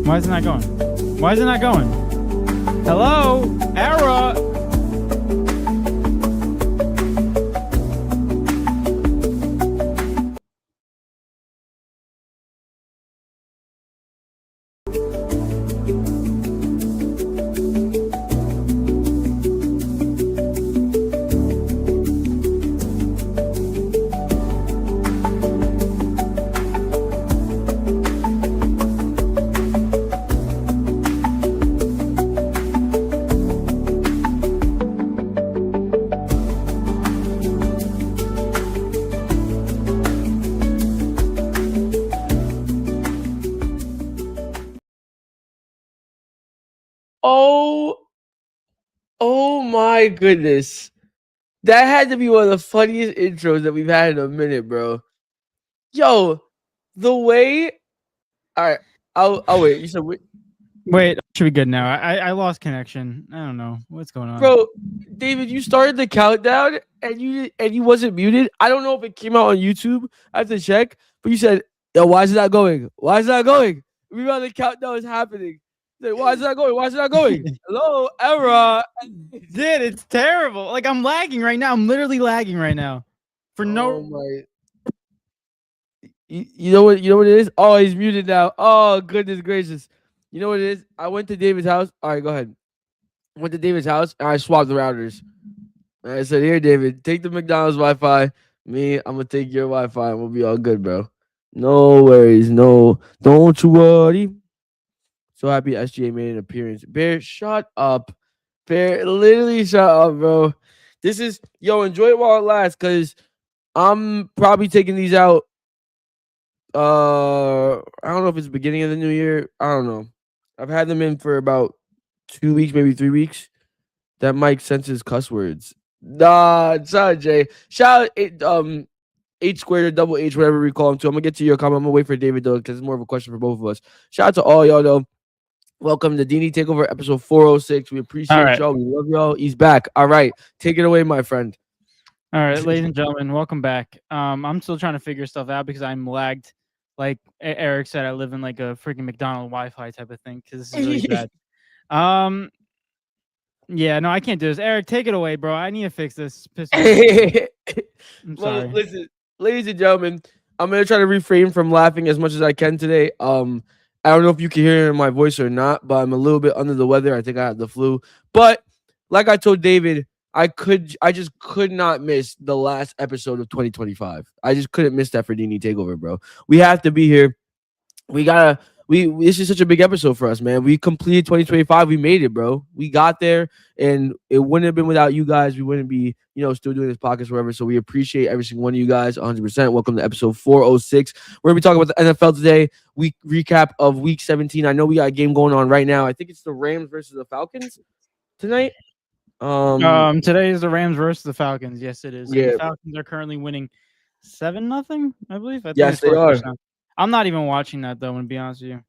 Why is it not going? Why is it not going? Hello? Error! Oh my goodness. That had to be one of the funniest intros that we've had in a minute, bro. Yo, the way. All right, I'll wait. You said, Wait, should be good now. I lost connection. I don't know what's going on. bro, David, you started the countdown and you wasn't muted. I don't know if it came out on YouTube. I have to check. But you said, "Yo, why is it not going? Why is it not going? Meanwhile, the countdown is happening. Like, why is it not going? Why is it not going? Hello, error." Dude, it's terrible. Like I'm lagging right now. I'm literally lagging right now. For no. Oh my. You know what? You know what it is? Oh, he's muted now. Oh, goodness gracious. You know what it is? I went to David's house. All right, go ahead. Went to David's house and I swapped the routers. And I said, "Here, David, take the McDonald's Wi-Fi. Me, I'm gonna take your Wi-Fi and we'll be all good, bro. No worries. No, don't you worry." So happy SGA made an appearance. Bear, shut up. Bear, literally shut up, bro. This is enjoy it while it lasts, cause I'm probably taking these out. I don't know if it's the beginning of the new year. I don't know. I've had them in for about 2 weeks, maybe 3 weeks. That Mike senses cuss words. Nah, sorry, Jay. Shout out H squared or double H, whatever we call him to. I'm gonna get to your comment. I'm gonna wait for David though, because it's more of a question for both of us. Shout out to all y'all though. Welcome to D&E Takeover episode 406. We appreciate y'all. We love y'all. He's back. All right, take it away, my friend. All right, ladies and gentlemen, welcome back. I'm still trying to figure stuff out because I'm lagged. Like Eric said, I live in like a freaking McDonald's Wi-Fi type of thing because this is really bad. Yeah, no, I can't do this. Eric, take it away, bro. I need to fix this. I'm sorry. Well, listen, ladies and gentlemen, I'm gonna try to refrain from laughing as much as I can today. I don't know if you can hear it in my voice or not, but I'm a little bit under the weather. I think I have the flu. But like I told David, I just could not miss the last episode of 2025. I just couldn't miss that for D&E Takeover, bro. We have to be here. This is such a big episode for us, man. We completed 2025. We made it, bro. We got there, and it wouldn't have been without you guys. We wouldn't be, still doing this podcast forever. So we appreciate every single one of you guys 100%. Welcome to episode 406. We're going to be talking about the NFL today. Week recap of week 17. I know we got a game going on right now. I think it's the Rams versus the Falcons tonight. Today is the Rams versus the Falcons. Yes, it is. Yeah. The Falcons are currently winning 7-0, I believe. Yes, they are. I'm not even watching that though, to be honest with you.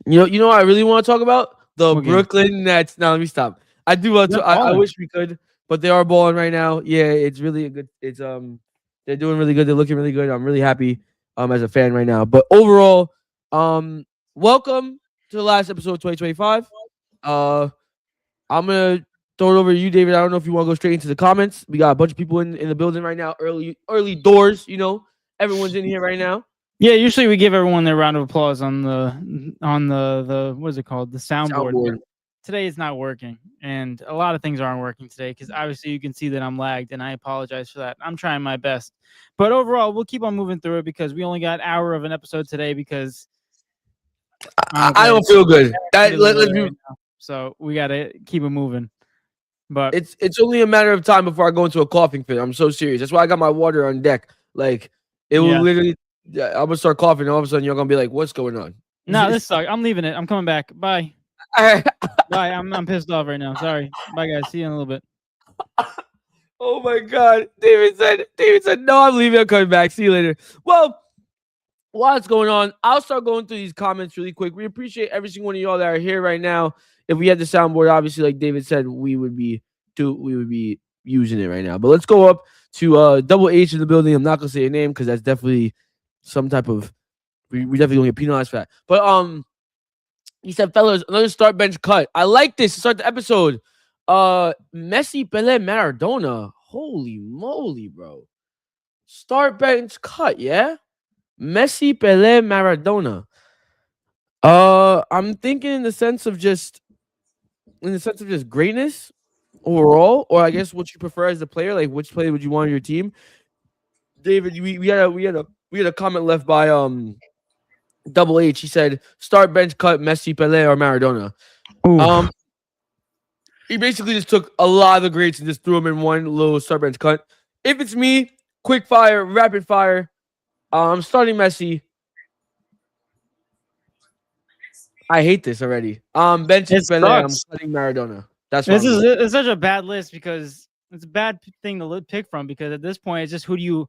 You know what I really want to talk about? The What Brooklyn Nets. Now let me stop. I do want to. I wish we could, but they are balling right now. Yeah, it's really a good. It's they're doing really good. They're looking really good. I'm really happy as a fan right now. But overall, welcome to the last episode of 2025. I'm gonna throw it over to you, David. I don't know if you want to go straight into the comments. We got a bunch of people in the building right now. Early doors. Everyone's in here right now. Yeah, usually we give everyone their round of applause on the what is it called? The soundboard. Today it's not working, and a lot of things aren't working today because obviously you can see that I'm lagged, and I apologize for that. I'm trying my best, but overall we'll keep on moving through it because we only got an hour of an episode today because I don't feel good. So we gotta keep it moving. But it's only a matter of time before I go into a coughing fit. I'm so serious. That's why I got my water on deck. Like it will literally. I'm gonna start coughing, and all of a sudden you're gonna be like, "What's going on?" No, this sucks. I'm leaving it. I'm coming back. Bye. Bye. I'm pissed off right now. Sorry. Bye, guys. See you in a little bit. Oh my God, David said, "No, I'm leaving. I'm coming back. See you later." Well, while it's going on, I'll start going through these comments really quick. We appreciate every single one of y'all that are here right now. If we had the soundboard, obviously, like David said, we would be using it right now. But let's go up to Double H in the building. I'm not gonna say your name because that's definitely some type of we definitely gonna get penalized for that. But He said, fellas, another start bench cut. I like this to start the episode. Messi, Pele, Maradona. Holy moly, bro. Start bench cut, yeah? Messi, Pele, Maradona. I'm thinking in the sense of just greatness overall, or I guess what you prefer as a player, like which player would you want on your team? David, we had a comment left by Double H. He said, start bench cut Messi, Pele, or Maradona. Ooh. He basically just took a lot of the greats and just threw them in one little start bench cut. If it's me, quick fire, rapid fire. I'm starting Messi. I hate this already. Benching Pele. I'm cutting Maradona. That's what it's such a bad list because it's a bad thing to pick from because at this point it's just who do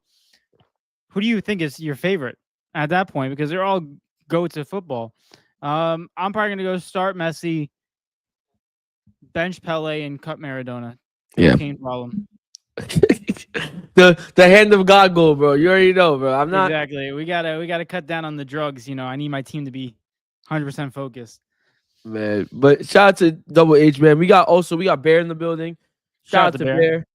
you think is your favorite at that point because they're all go to football. I'm probably gonna go start Messi, bench Pele, and cut Maradona. Yeah. Cane problem. the hand of God goal, bro. You already know, bro. I'm not exactly. We gotta cut down on the drugs. I need my team to be 100% focused. Man, but shout out to Double H, man. We got Bear in the building. Shout out to Bear.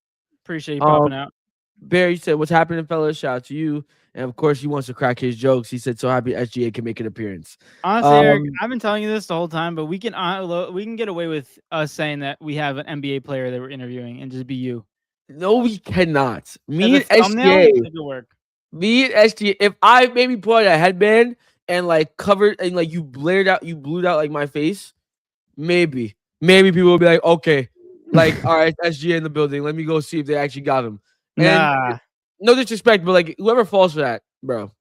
Appreciate you popping out. Bear, you said, what's happening, fellas? Shout out to you. And of course, he wants to crack his jokes. He said, so happy SGA can make an appearance. Honestly, Eric, I've been telling you this the whole time, but we can get away with us saying that we have an NBA player that we're interviewing and just be you. No, we cannot. Me and SGA. If I maybe put a headband and like covered and like you blew out like my face, maybe people will be like, okay, like all right, SGA in the building. Let me go see if they actually got him. And no disrespect, but like whoever falls for that, bro,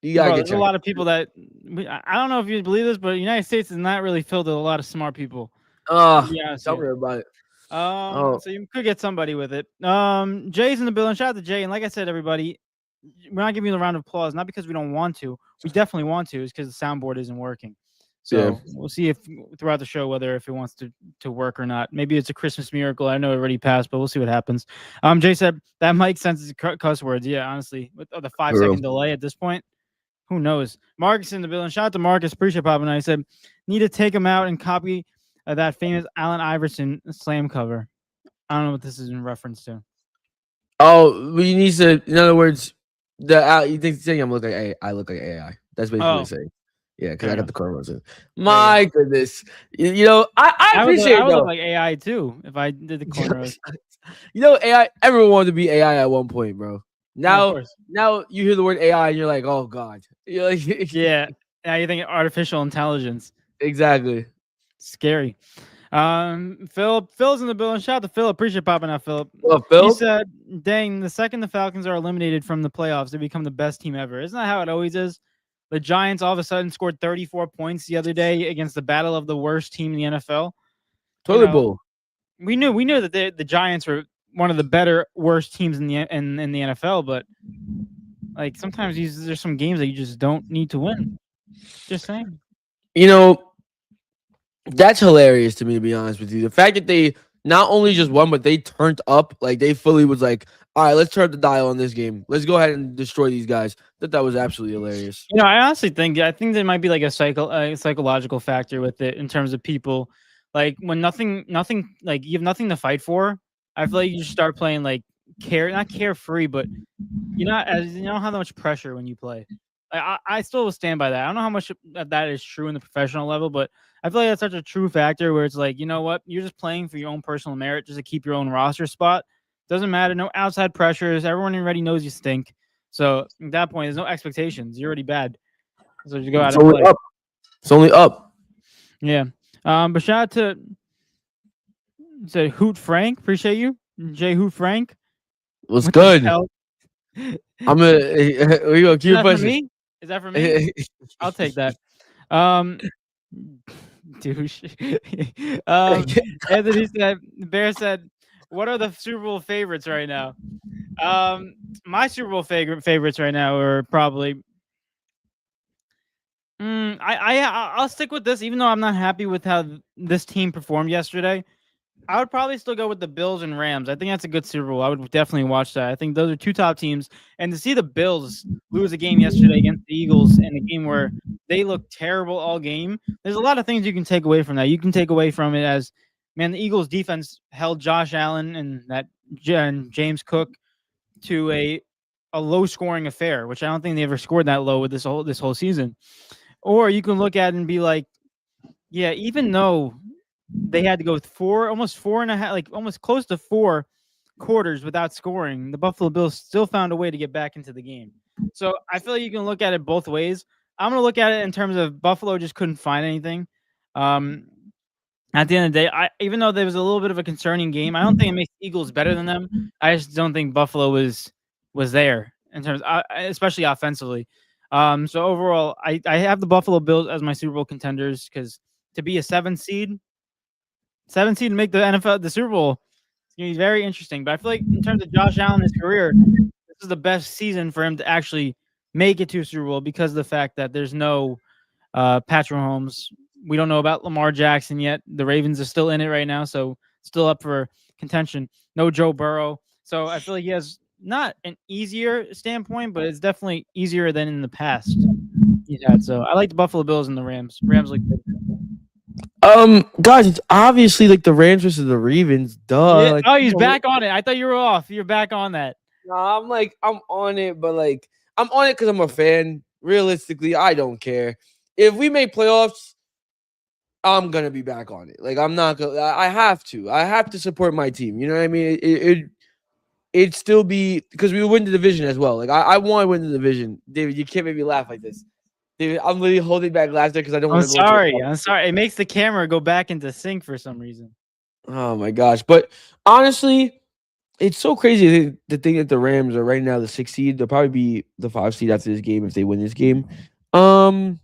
you gotta get. There's a lot of people that I don't know if you believe this, but the United States is not really filled with a lot of smart people. Tell me about it. So you could get somebody with it. Jay's in the building. Shout out to Jay. And like I said, everybody, we're not giving you the round of applause, not because we don't want to. We definitely want to. It's because the soundboard isn't working. So we'll see if throughout the show whether if it wants to work or not. Maybe it's a Christmas miracle. I know it already passed, but we'll see what happens. Jay said that mic senses cuss words. Yeah, honestly, with the 5-second delay at this point, who knows? Marcus in the building. Shout out to Marcus. Appreciate popping. I said need to take him out and copy that famous Allen Iverson slam cover. I don't know what this is in reference to. Oh, we need to. In other words, you think saying I look like AI. That's basically what saying. Yeah, because I got the cornrows in. My goodness, I appreciate it. I would look like AI too if I did the cornrows. AI. Everyone wanted to be AI at one point, bro. Now you hear the word AI and you're like, oh god. You're like, yeah. Now you think artificial intelligence. Exactly. Scary. Phil's in the building. Shout out to Phil. Appreciate popping out, Philip. Well, Phil? He said, dang, the second the Falcons are eliminated from the playoffs, they become the best team ever. Isn't that how it always is? The Giants all of a sudden scored 34 points the other day against the battle of the worst team in the NFL. Toilet bowl. We knew that the Giants were one of the better worst teams in the NFL, but like sometimes there's some games that you just don't need to win. Just saying. That's hilarious to me, to be honest with you. The fact that they not only just won, but they turned up, like they fully was like, all right, let's turn up the dial on this game. Let's go ahead and destroy these guys. That was absolutely hilarious. I honestly think there might be like a psychological factor with it in terms of people. Like when nothing, like you have nothing to fight for. I feel like you just start playing like not carefree, but you don't have that much pressure when you play. I still will stand by that. I don't know how much of that is true in the professional level, but I feel like that's such a true factor where it's like, you know what? You're just playing for your own personal merit just to keep your own roster spot. Doesn't matter. No outside pressures. Everyone already knows you stink. So at that point, there's no expectations. You're already bad. So you go out and play. It's only up. Yeah. But shout out to say Hoot Frank. Appreciate you. Jay Hoot Frank. What's good? I'm gonna keep pushing. Is that for me? I'll take that. Douche. Anthony said, Bear said, what are the Super Bowl favorites right now? My Super Bowl favorites right now are probably I'll stick with this, even though I'm not happy with how this team performed yesterday. I would probably still go with the Bills and Rams. I think that's a good Super Bowl. I would definitely watch that. I think those are two top teams. And to see the Bills lose a game yesterday against the Eagles in a game where they look terrible all game. There's a lot of things you can take away from that. You can take away from it as, man, the Eagles defense held Josh Allen and James Cook to a low scoring affair, which I don't think they ever scored that low with this whole season. Or you can look at it and be like, yeah, even though they had to go almost 4.5, like almost close to 4 quarters without scoring, the Buffalo Bills still found a way to get back into the game. So I feel like you can look at it both ways. I'm going to look at it in terms of Buffalo just couldn't find anything. At the end of the day, even though there was a little bit of a concerning game, I don't think it makes Eagles better than them. I just don't think Buffalo was there in terms, especially offensively. So overall, I have the Buffalo Bills as my Super Bowl contenders because to be a 7 seed and make the Super Bowl, it's gonna be very interesting. But I feel like in terms of Josh Allen, his career, this is the best season for him to actually make it to a Super Bowl because of the fact that there's no Patrick Mahomes. We don't know about Lamar Jackson yet. The Ravens are still in it right now, so still up for contention. No Joe Burrow. So I feel like he has not an easier standpoint, but it's definitely easier than in the past he's had. So I like the Buffalo Bills and the Rams. Rams look good. Guys, it's obviously like the Rams versus the Ravens. Duh. Yeah. Like, Oh, he's back on it. I thought you were off. You're back on that. Nah, I'm on it, but like I'm on it because I'm a fan. Realistically, I don't care. If we make playoffs, I'm gonna be back on it. Like I'm not gonna. I have to. I have to support my team. You know what I mean? It'd still be because we win the division as well. Like I want to win the division. David, you can't make me laugh like this. David, I'm literally holding back laughter because I don't want to go. I'm sorry. It makes the camera go back into sync for some reason. Oh my gosh! But honestly, it's so crazy to think that the Rams are right now the 6th seed. They'll probably be the 5th seed after this game if they win this game. I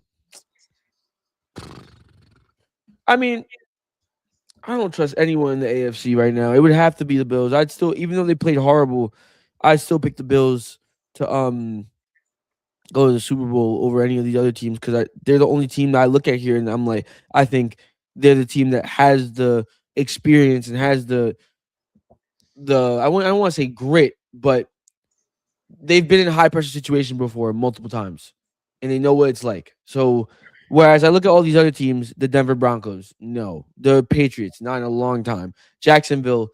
mean, I don't trust anyone in the AFC right now. It would have to be the Bills. I'd still, even though they played horrible, I'd still pick the Bills to go to the Super Bowl over any of these other teams because they're the only team that I look at here and I'm like, I think they're the team that has the experience and has the I don't want to say grit, but they've been in a high pressure situation before multiple times, and they know what it's like. So, whereas I look at all these other teams, the Denver Broncos, no, the Patriots, not in a long time. Jacksonville,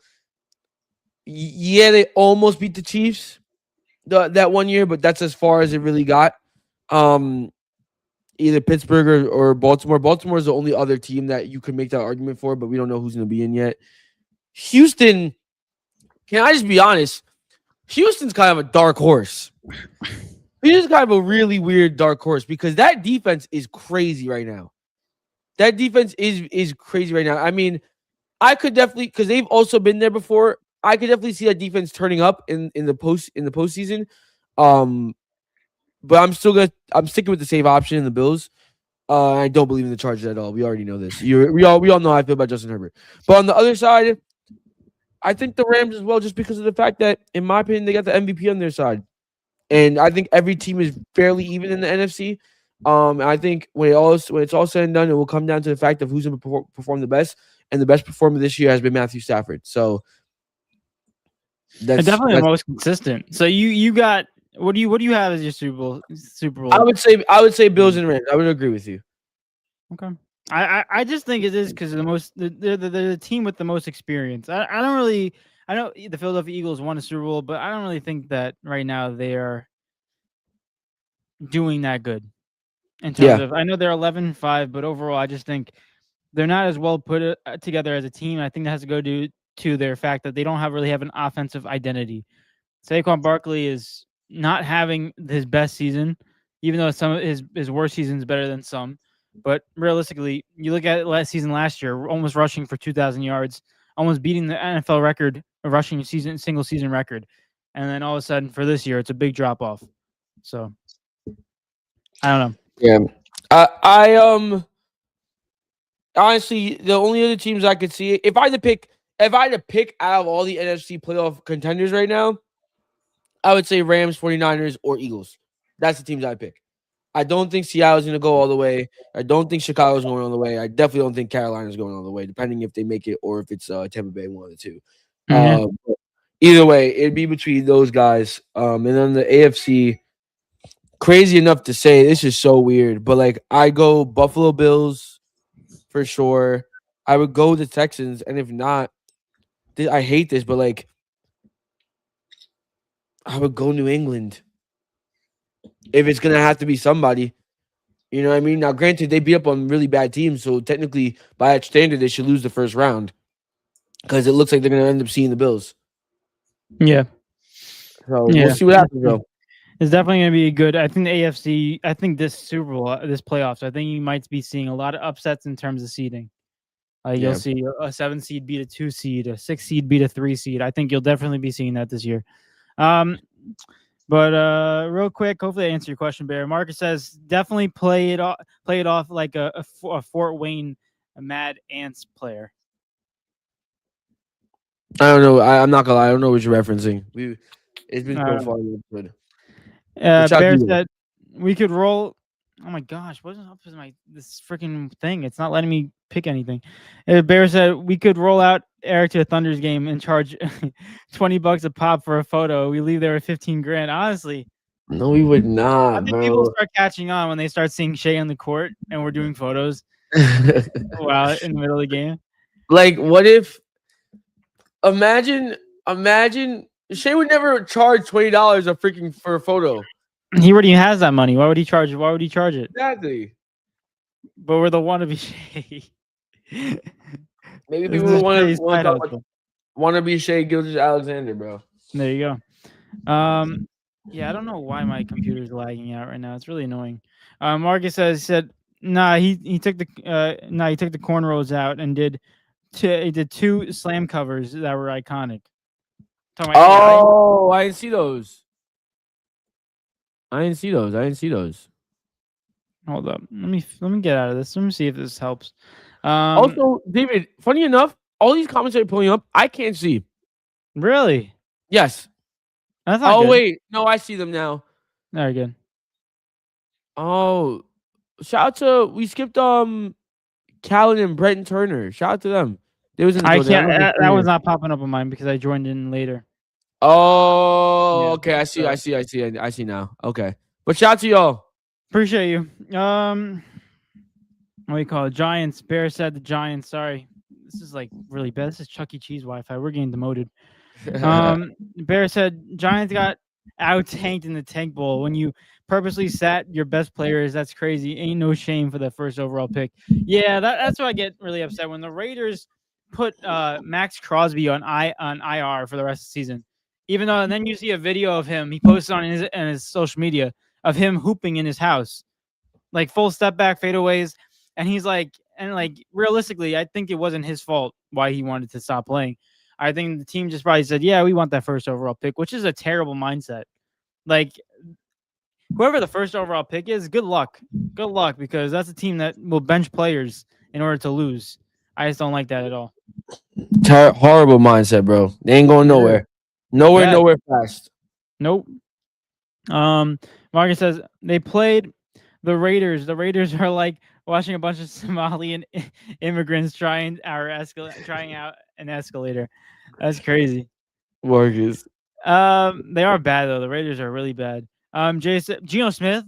yeah, they almost beat the Chiefs that one year, but that's as far as it really got. Either Pittsburgh or Baltimore. Baltimore is the only other team that you could make that argument for, but we don't know who's going to be in yet. Houston, can I just be honest? Houston's kind of a dark horse. He's kind of a really weird dark horse because that defense is crazy right now. That defense is crazy right now. I mean, I could definitely because they've also been there before. I could definitely see that defense turning up in the postseason. But I'm sticking with the safe option in the Bills. I don't believe in the Chargers at all. We already know this. We all know how I feel about Justin Herbert. But on the other side, I think the Rams as well, just because of the fact that, in my opinion, they got the MVP on their side. And I think every team is fairly even in the NFC. I think when it's all said and done, it will come down to the fact of who's going to perform the best. And the best performer this year has been Matthew Stafford. So that's definitely the most consistent. So you got what do you have as your Super Bowl? I would say Bills and Rams. I would agree with you. Okay. I just think it is because they're the team with the most experience. I know the Philadelphia Eagles won a Super Bowl, but I don't really think that right now they are doing that good. In terms of, I know they're 11-5, but overall, I just think they're not as well put together as a team. I think that has to go to their fact that they don't really have an offensive identity. Saquon Barkley is not having his best season, even though some of his worst season is better than some. But realistically, you look at last year, almost rushing for 2,000 yards, almost beating the NFL record, a rushing single season record. And then all of a sudden for this year, it's a big drop off. So I don't know. Yeah. I honestly, the only other teams I could see, if I had to pick out of all the NFC playoff contenders right now, I would say Rams, 49ers, or Eagles. That's the teams I'd pick. I don't think Seattle's going to go all the way. I don't think Chicago's going all the way. I definitely don't think Carolina's going all the way, depending if they make it or if it's Tampa Bay, one of the two. Either way, it'd be between those guys. And then the AFC, crazy enough to say this is so weird, but like I go Buffalo Bills for sure. I would go the Texans, and if not, I hate this, but like I would go New England if it's gonna have to be somebody. You know what I mean? Now, granted, they beat up on really bad teams, so technically, by that standard, they should lose the first round because it looks like they're gonna end up seeing the Bills. Yeah. So we'll Yeah. see what happens, though. It's definitely going to be a good. I think the AFC. I think this Super Bowl, this playoffs. I think you might be seeing a lot of upsets in terms of seeding. You'll see a 7 seed beat a 2 seed, a 6 seed beat a 3 seed. I think you'll definitely be seeing that this year. But real quick, hopefully I answer your question, Bear. Marcus says definitely play it off like a Fort Wayne Mad Ants player. I don't know. I'm not gonna lie. I don't know what you're referencing. It's been so far. Good. Bear said we could roll. Oh my gosh, what's up with this freaking thing? It's not letting me pick anything. Bear said we could roll out Eric to a Thunders game and charge $20 a pop for a photo. We leave there with 15 grand. Honestly, no, we would not. I think people start catching on when they start seeing Shea on the court and we're doing photos while in the middle of the game. Like, what if? Imagine Shea would never charge $20 a freaking for a photo. He already has that money. Why would he charge it? Why would he charge it? Exactly. But we're the wannabe Shea. Maybe people want to be Shea Gilgeous-Alexander, bro. There you go. Yeah, I don't know why my computer's lagging out right now. It's really annoying. Marcus said, nah, he took the cornrows out and did 2 slam covers that were iconic. I didn't see those. I didn't see those. Hold up. Let me get out of this. Let me see if this helps. Also, David, funny enough, all these comments are pulling up. I can't see. Really? Yes. That's not good. Wait. No, I see them now. Very good. Oh, shout out to we skipped Callan and Brenton Turner. Shout out to them. There was I can't. That was not popping up on mine because I joined in later. Oh, yeah, okay. I see now. Okay, but shout out to y'all. Appreciate you. What do you call it? Giants. Bear said the Giants. Sorry, this is like really bad. This is Chuck E. Cheese Wi-Fi. We're getting demoted. Bear said Giants got out-tanked in the Tank Bowl. When you purposely sat your best players, that's crazy. Ain't no shame for the first overall pick. Yeah, that's why I get really upset when the Raiders put Max Crosby on IR for the rest of the season. Even though, and then you see a video of him, he posted on his social media of him hooping in his house, like full step back fadeaways, and he's like, realistically, I think it wasn't his fault why he wanted to stop playing. I think the team just probably said, yeah, we want that first overall pick, which is a terrible mindset. Like, whoever the first overall pick is, good luck. Good luck, because that's a team that will bench players in order to lose. I just don't like that at all. Horrible mindset, bro. They ain't going nowhere. Nowhere fast. Nope. Marcus says they played the Raiders. The Raiders are like watching a bunch of Somalian immigrants trying out an escalator. That's crazy. Marcus. They are bad though. The Raiders are really bad. Geno Smith.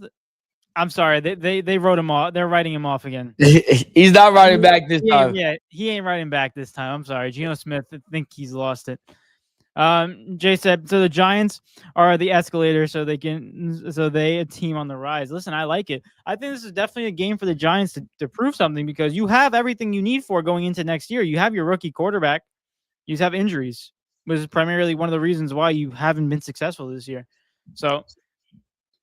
I'm sorry. They wrote him off. They're writing him off again. He's not writing back this time. Yeah, he ain't writing back this time. I'm sorry. Geno Smith. I think he's lost it. Jay said, so the Giants are the escalator, so they a team on the rise. Listen, I like it. I think this is definitely a game for the Giants to prove something, because you have everything you need for going into next year. You have your rookie quarterback. You have injuries, which is primarily one of the reasons why you haven't been successful this year. So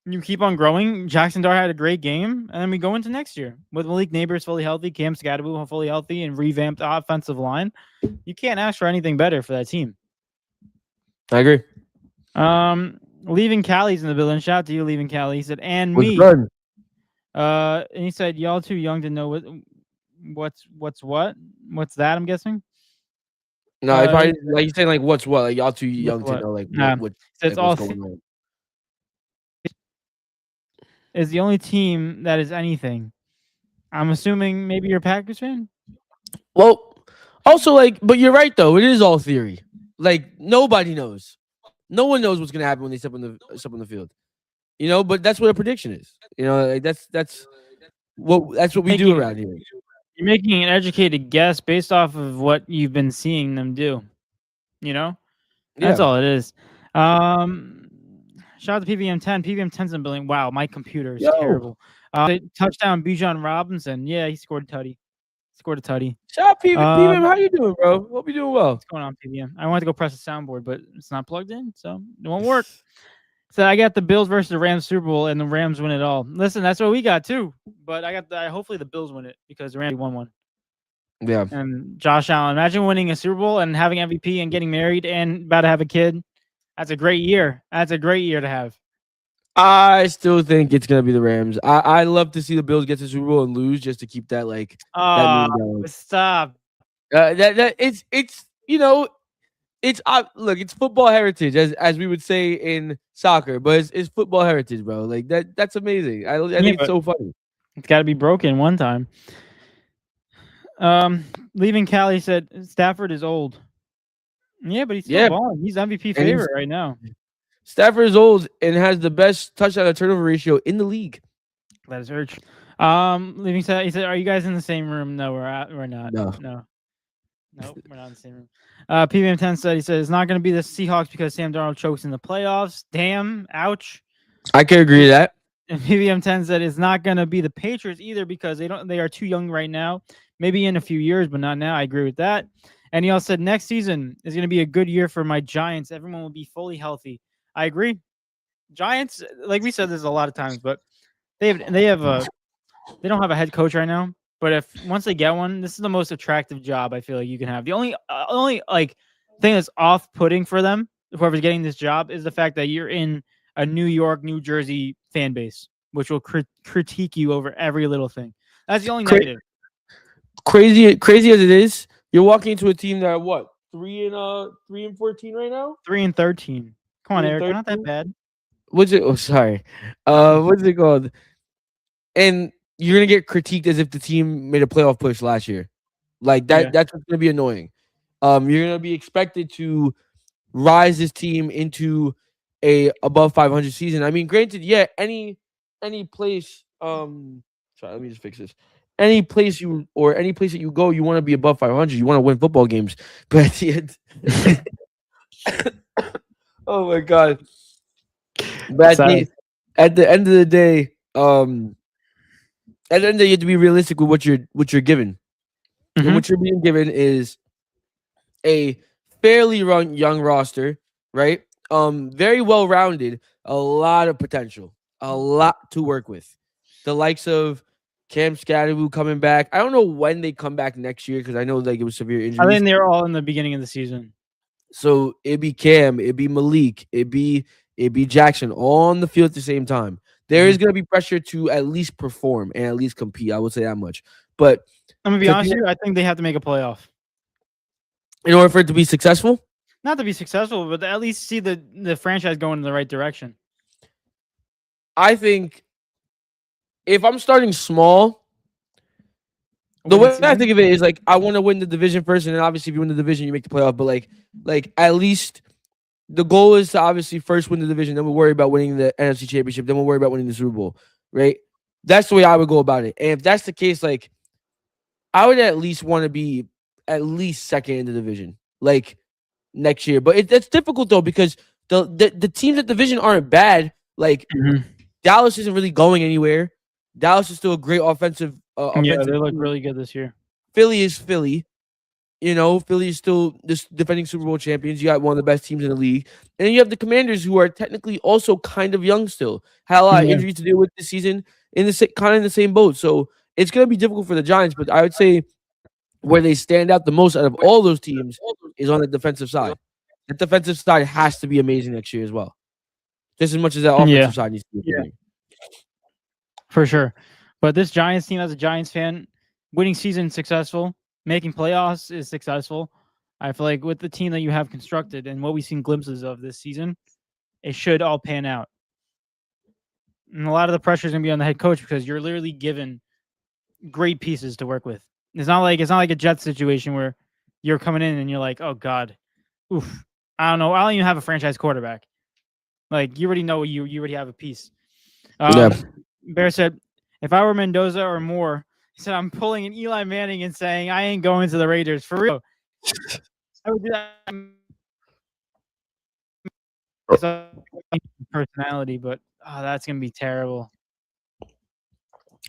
you keep on growing. Jackson Dart had a great game, and then we go into next year with Malik Neighbors fully healthy, Cam Scadaboo fully healthy, and revamped offensive line. You can't ask for anything better for that team. I agree. Leaving Callie's in the building. Shout out to you, Leaving Callie. He said, and me. And he said, y'all too young to know what's that, I'm guessing. No, probably like you saying like what's what, like y'all too young to know like what it's all going on. Is the only team that is anything. I'm assuming maybe you're a Packers fan. Well, also but you're right though. It is all theory. Like nobody knows. No one knows what's gonna happen when they step on the field. But that's what a prediction is. Like that's what we do Making around here. You're making an educated guess based off of what you've been seeing them do. That's Yeah. all it is. Um, Shout out to PVM10. PVM10's in building. Wow, my computer is Yo. terrible. Touchdown, Bijan Robinson. Yeah, he scored a tutty. Shout out PVM. How you doing, bro? Hope you're doing well. What's going on, PVM? I wanted to go press the soundboard, but it's not plugged in, so it won't work. So I got the Bills versus the Rams Super Bowl, and the Rams win it all. Listen, that's what we got too. But hopefully the Bills win it because the Rams won one. Yeah. And Josh Allen, imagine winning a Super Bowl and having MVP and getting married and about to have a kid. That's a great year. That's a great year to have. I still think it's gonna be the Rams. I love to see the Bills get to the Super Bowl and lose just to keep that that meme going. Stop. It's it's football heritage as we would say in soccer, but it's football heritage, bro. Like that's amazing. I think it's so funny. It's got to be broken one time. Leaving Cali said Stafford is old. Yeah, but he's still balling. He's MVP favorite right now. Stafford is old and has the best touchdown to turnover ratio in the league. That is urged. Leaving said, he said, "Are you guys in the same room?" No, we're not. No, nope, we're not in the same room. PVM10 said, he said it's not going to be the Seahawks because Sam Darnold chokes in the playoffs. Damn, ouch. I can agree to that. And PVM10 said it's not going to be the Patriots either because they are too young right now. Maybe in a few years, but not now. I agree with that. And he also said next season is going to be a good year for my Giants. Everyone will be fully healthy. I agree. Giants, like we said this a lot of times, but they don't have a head coach right now. But once they get one, this is the most attractive job I feel like you can have. The only thing that's off-putting for them, whoever's getting this job, is the fact that you're in a New York, New Jersey fan base, which will critique you over every little thing. That's the only negative. Crazy as it is, you're walking into a team that 3-14 right now. 3-13. Come on, Eric, we're not that bad. What's it? Oh, sorry. What's it called? And you're gonna get critiqued as if the team made a playoff push last year. Like that. Yeah. That's what's gonna be annoying. You're gonna be expected to rise this team into a above 500 season. I mean, granted, yeah, any place. Sorry, let me just fix this. Any place that you go, you want to be above 500. You want to win football games. But at the end, oh my god! But at the end of the day, you have to be realistic with what you're given. Mm-hmm. And what you're being given is a fairly young roster, right? Very well rounded, a lot of potential, a lot to work with. The likes of Cam Scatteroo coming back. I don't know when they come back next year because I know it was severe injuries. I think they're all in the beginning of the season. So it'd be Cam, it'd be Malik, it'd be Jackson all on the field at the same time. There is going to be pressure to at least perform and at least compete. I would say that much. But I'm gonna be honest with you. I think they have to make a playoff in order for it to be successful. Not to be successful, but to at least see the franchise going in the right direction. I think if I'm starting small, the way I think of it is like I want to win the division first, and then obviously if you win the division, you make the playoff. But like at least the goal is to obviously first win the division, then we'll worry about winning the NFC Championship, then we'll worry about winning the Super Bowl, right? That's the way I would go about it. And if that's the case, like I would at least want to be at least second in the division, like next year. But that's difficult though because the teams at the division aren't bad. Like Dallas isn't really going anywhere. Dallas is still a great offensive. Yeah, they look really good this year. Philly is Philly. Philly is still this defending Super Bowl champions. You got one of the best teams in the league. And then you have the Commanders, who are technically also kind of young still. Had a lot of injuries to deal with this season, in the same boat. So it's going to be difficult for the Giants. But I would say where they stand out the most out of all those teams is on the defensive side. The defensive side has to be amazing next year as well. Just as much as that offensive side needs to be amazing. For sure. But this Giants team, as a Giants fan, winning season successful, making playoffs is successful. I feel like with the team that you have constructed and what we've seen glimpses of this season, it should all pan out. And a lot of the pressure is going to be on the head coach because you're literally given great pieces to work with. It's not like a Jets situation where you're coming in and you're like, oh God, oof. I don't know. I don't even have a franchise quarterback. Like you already know you already have a piece. Yeah. Bear said, if I were Mendoza or Moore, he said, I'm pulling an Eli Manning and saying, I ain't going to the Raiders. For real. I would do that. Personality, but that's going to be terrible.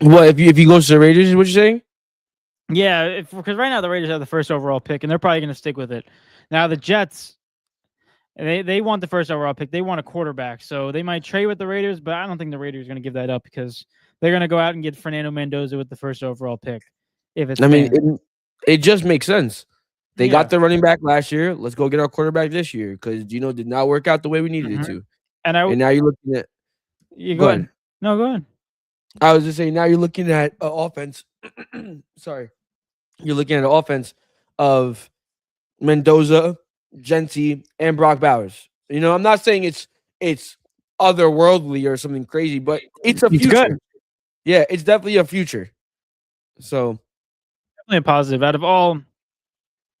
What if he goes to the Raiders? Is what you're saying? Yeah, because right now the Raiders have the first overall pick, and they're probably going to stick with it. Now the Jets, they want the first overall pick. They want a quarterback, so they might trade with the Raiders, but I don't think the Raiders are going to give that up because they're going to go out and get Fernando Mendoza with the first overall pick. If it's, I mean, it just makes sense. They got Yeah. the running back last year. Let's go get our quarterback this year because did not work out the way we needed it to. And now you're looking at. You go ahead. No, go ahead. I was just saying. Now you're looking at offense. Sorry, you're looking at an offense of Mendoza, Genti, and Brock Bowers. I'm not saying it's otherworldly or something crazy, but it's a future. Good. Yeah, it's definitely a future. So definitely a positive. Out of all,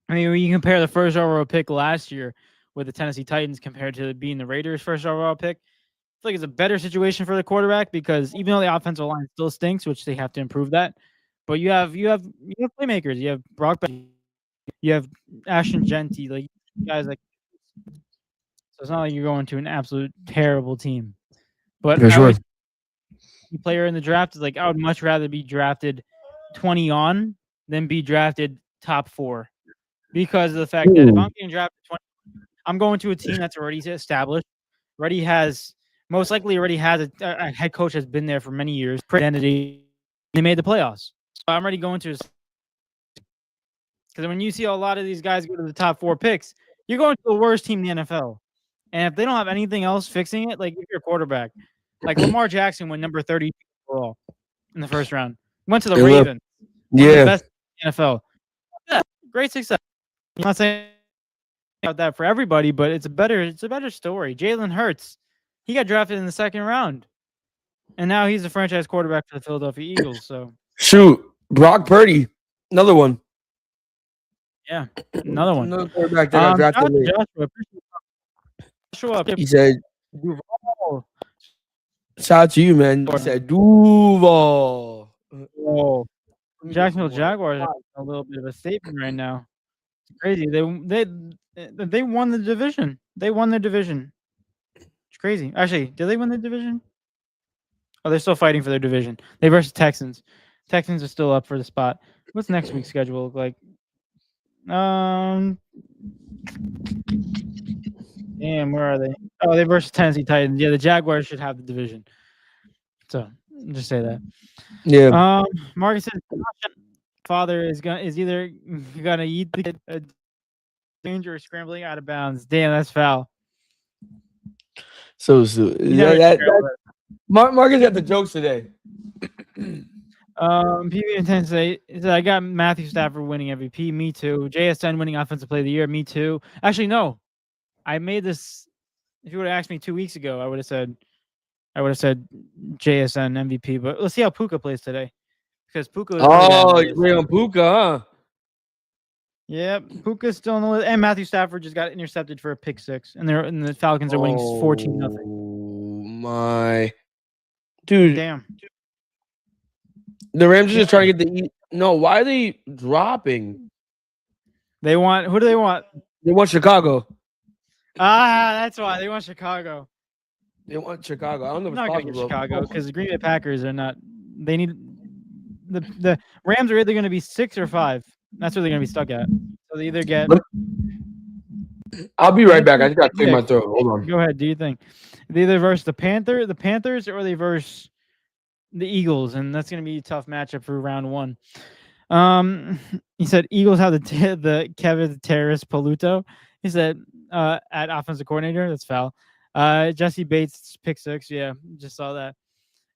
I mean, when you compare the first overall pick last year with the Tennessee Titans compared to being the Raiders' first overall pick, I feel like it's a better situation for the quarterback because even though the offensive line still stinks, which they have to improve that, but you have playmakers. You have Brock, you have Ashton Genti, like guys like. So it's not like you're going to an absolute terrible team. But for sure, player in the draft is like I would much rather be drafted 20 on than be drafted top 4 because of the fact that if I'm getting drafted 20, I'm going to a team that's already established, already has a head coach that's been there for many years, identity. They made the playoffs. So I'm already going to, because when you see a lot of these guys go to the top 4 picks, you're going to the worst team in the NFL. And if they don't have anything else fixing it, like if you're a quarterback, like Lamar Jackson went number 30 overall in the first round. Went to the Ravens. One of the best in the NFL. Yeah, great success. I'm not saying about that for everybody, but it's a better story. Jalen Hurts, he got drafted in the second round, and now he's a franchise quarterback for the Philadelphia Eagles. So shoot, Brock Purdy, another one. Yeah, another one. Another quarterback that got drafted. Joshua, he said, Duval. Shout out to you, man. He said Duval. Oh, Jacksonville Jaguars are a little bit of a statement right now. It's crazy. They won the division. They won their division. It's crazy. Actually, did they win the division? Oh, they're still fighting for their division. They versus Texans. Texans are still up for the spot. What's next week's schedule look like? Damn, where are they? Oh, they versus Tennessee Titans. Yeah, the Jaguars should have the division. So just say that. Yeah. Marcus said father is either gonna eat the kid a danger or scrambling out of bounds. Damn, that's foul. So Marcus got the jokes today. PB intends to say I got Matthew Stafford winning MVP. Me too. JSN winning Offensive Player of the Year. Me too. Actually, no. I made this. If you would have asked me 2 weeks ago, I would have said JSN MVP. But let's see how Puka plays today, because Puka. You're playing on Puka, huh? Yep, Puka's still in the list, and Matthew Stafford just got intercepted for a pick 6, and the Falcons are winning 14-0. Oh my, dude! Damn. The Rams are just trying to get the. No, why are they dropping? They want. Who do they want? They want Chicago. That's why they want Chicago. They want Chicago. I don't know if it's not going to get Chicago because the Green Bay Packers are not. They need the Rams are either going to be 6 or 5. That's where they're going to be stuck at. So they either get. I'll be right back. I just got to clear my throat. Hold on. Go ahead. Do you think they either verse the Panthers, or they verse the Eagles, and that's going to be a tough matchup for round 1. He said Eagles have the Kevin Terrace Paluto. He said at offensive coordinator. That's foul. Jesse Bates pick 6. Yeah, just saw that.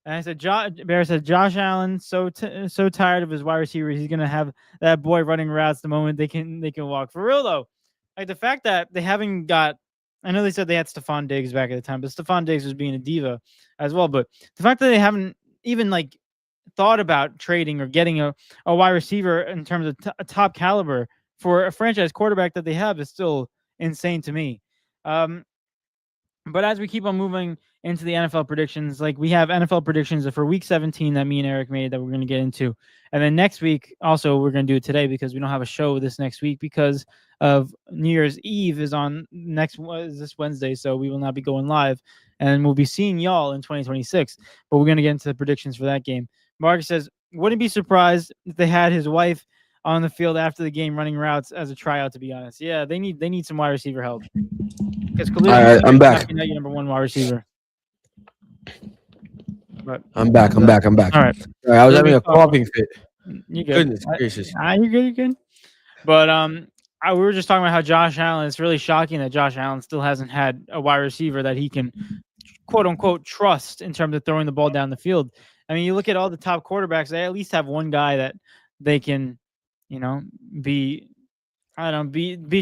And I said, Bear said Josh Allen so tired of his wide receivers. He's gonna have that boy running routes the moment they can walk. For real though, like the fact that they haven't got. I know they said they had Stephon Diggs back at the time, but Stephon Diggs was being a diva as well. But the fact that they haven't even like thought about trading or getting a wide receiver in terms of a top caliber for a franchise quarterback that they have is still insane to me. But as we keep on moving into the NFL predictions. Like we have NFL predictions for Week 17 that me and Eric made that we're going to get into, and then next week also we're going to do it today because we don't have a show this next week because of New Year's Eve is on this Wednesday, so we will not be going live, and we'll be seeing y'all in 2026. But we're going to get into the predictions for that game. Marcus says, wouldn't be surprised if they had his wife on the field after the game running routes as a tryout, to be honest. Yeah, they need some wide receiver help. Because all right, I'm back. Your number one wide receiver. But I'm back. I'm back. All right. I was having a coughing fit. You good? Goodness gracious. You're good. You're good. But we were just talking about how Josh Allen. It's really shocking that Josh Allen still hasn't had a wide receiver that he can, quote unquote, trust in terms of throwing the ball down the field. I mean, you look at all the top quarterbacks; they at least have one guy that they can, be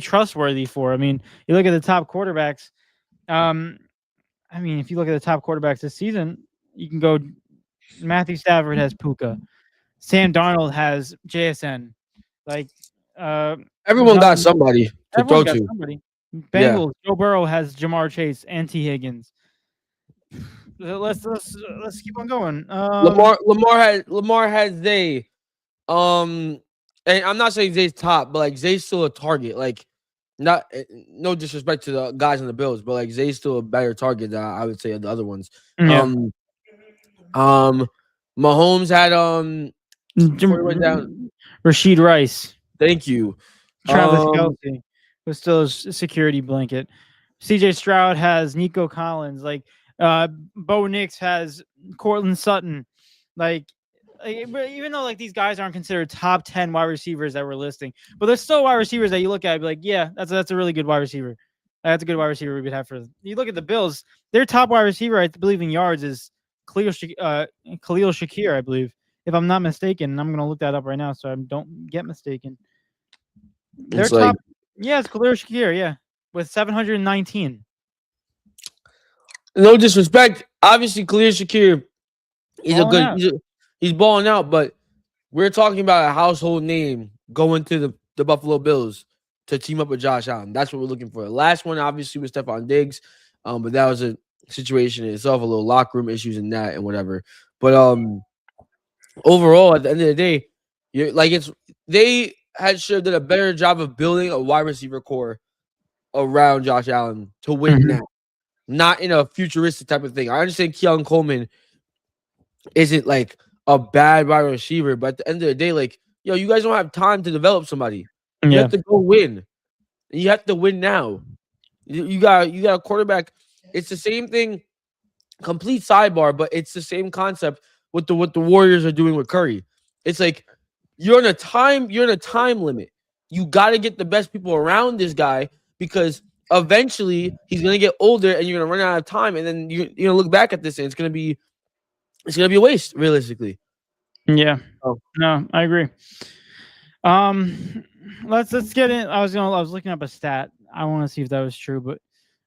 trustworthy for. I mean, you look at the top quarterbacks. I mean, if you look at the top quarterbacks this season, you can go. Matthew Stafford has Puka. Sam Darnold has JSN. Like, everyone got somebody to throw to. Somebody. Bengals. Yeah. Joe Burrow has Jamar Chase and T. Higgins. Let's keep on going. Lamar has Zay. And I'm not saying Zay's top, but like Zay's still a target. Like, no disrespect to the guys on the Bills, but like Zay's still a better target than I would say of the other ones. Yeah. Mahomes had went down. Rasheed Rice. Thank you. Travis Kelce was still a security blanket. CJ Stroud has Nico Collins. Like Bo Nix has Cortland Sutton. Like even though like these guys aren't considered top 10 wide receivers that we're listing, but there's still wide receivers that you look at and be like, yeah, that's a really good wide receiver. That's a good wide receiver we would have for. You look at the Bills, their top wide receiver, I believe, in yards is Khalil Shakir, I believe, if I'm not mistaken. And I'm going to look that up right now so I don't get mistaken. Their top, it's Khalil Shakir, yeah, with 719. No disrespect, obviously Khalil Shakir is he's balling out, but we're talking about a household name going to the Buffalo Bills to team up with Josh Allen. That's what we're looking for. The last one obviously was Stephon Diggs, but that was a situation in itself, a little locker room issues and that and whatever. But overall, at the end of the day, they should have done a better job of building a wide receiver core around Josh Allen to win now, not in a futuristic type of thing. I understand Keon Coleman isn't like a bad wide receiver, but at the end of the day, like, you guys don't have time to develop somebody. You have to go win. You have to win now. You got a quarterback. It's the same thing, complete sidebar, but it's the same concept with what the Warriors are doing with Curry. It's like you're in a time limit. You got to get the best people around this guy because eventually he's gonna get older and you're gonna run out of time, and then you're gonna look back at this and it's gonna be a waste, realistically. Yeah. Oh. No, I agree. Let's get in. I was looking up a stat. I want to see if that was true, but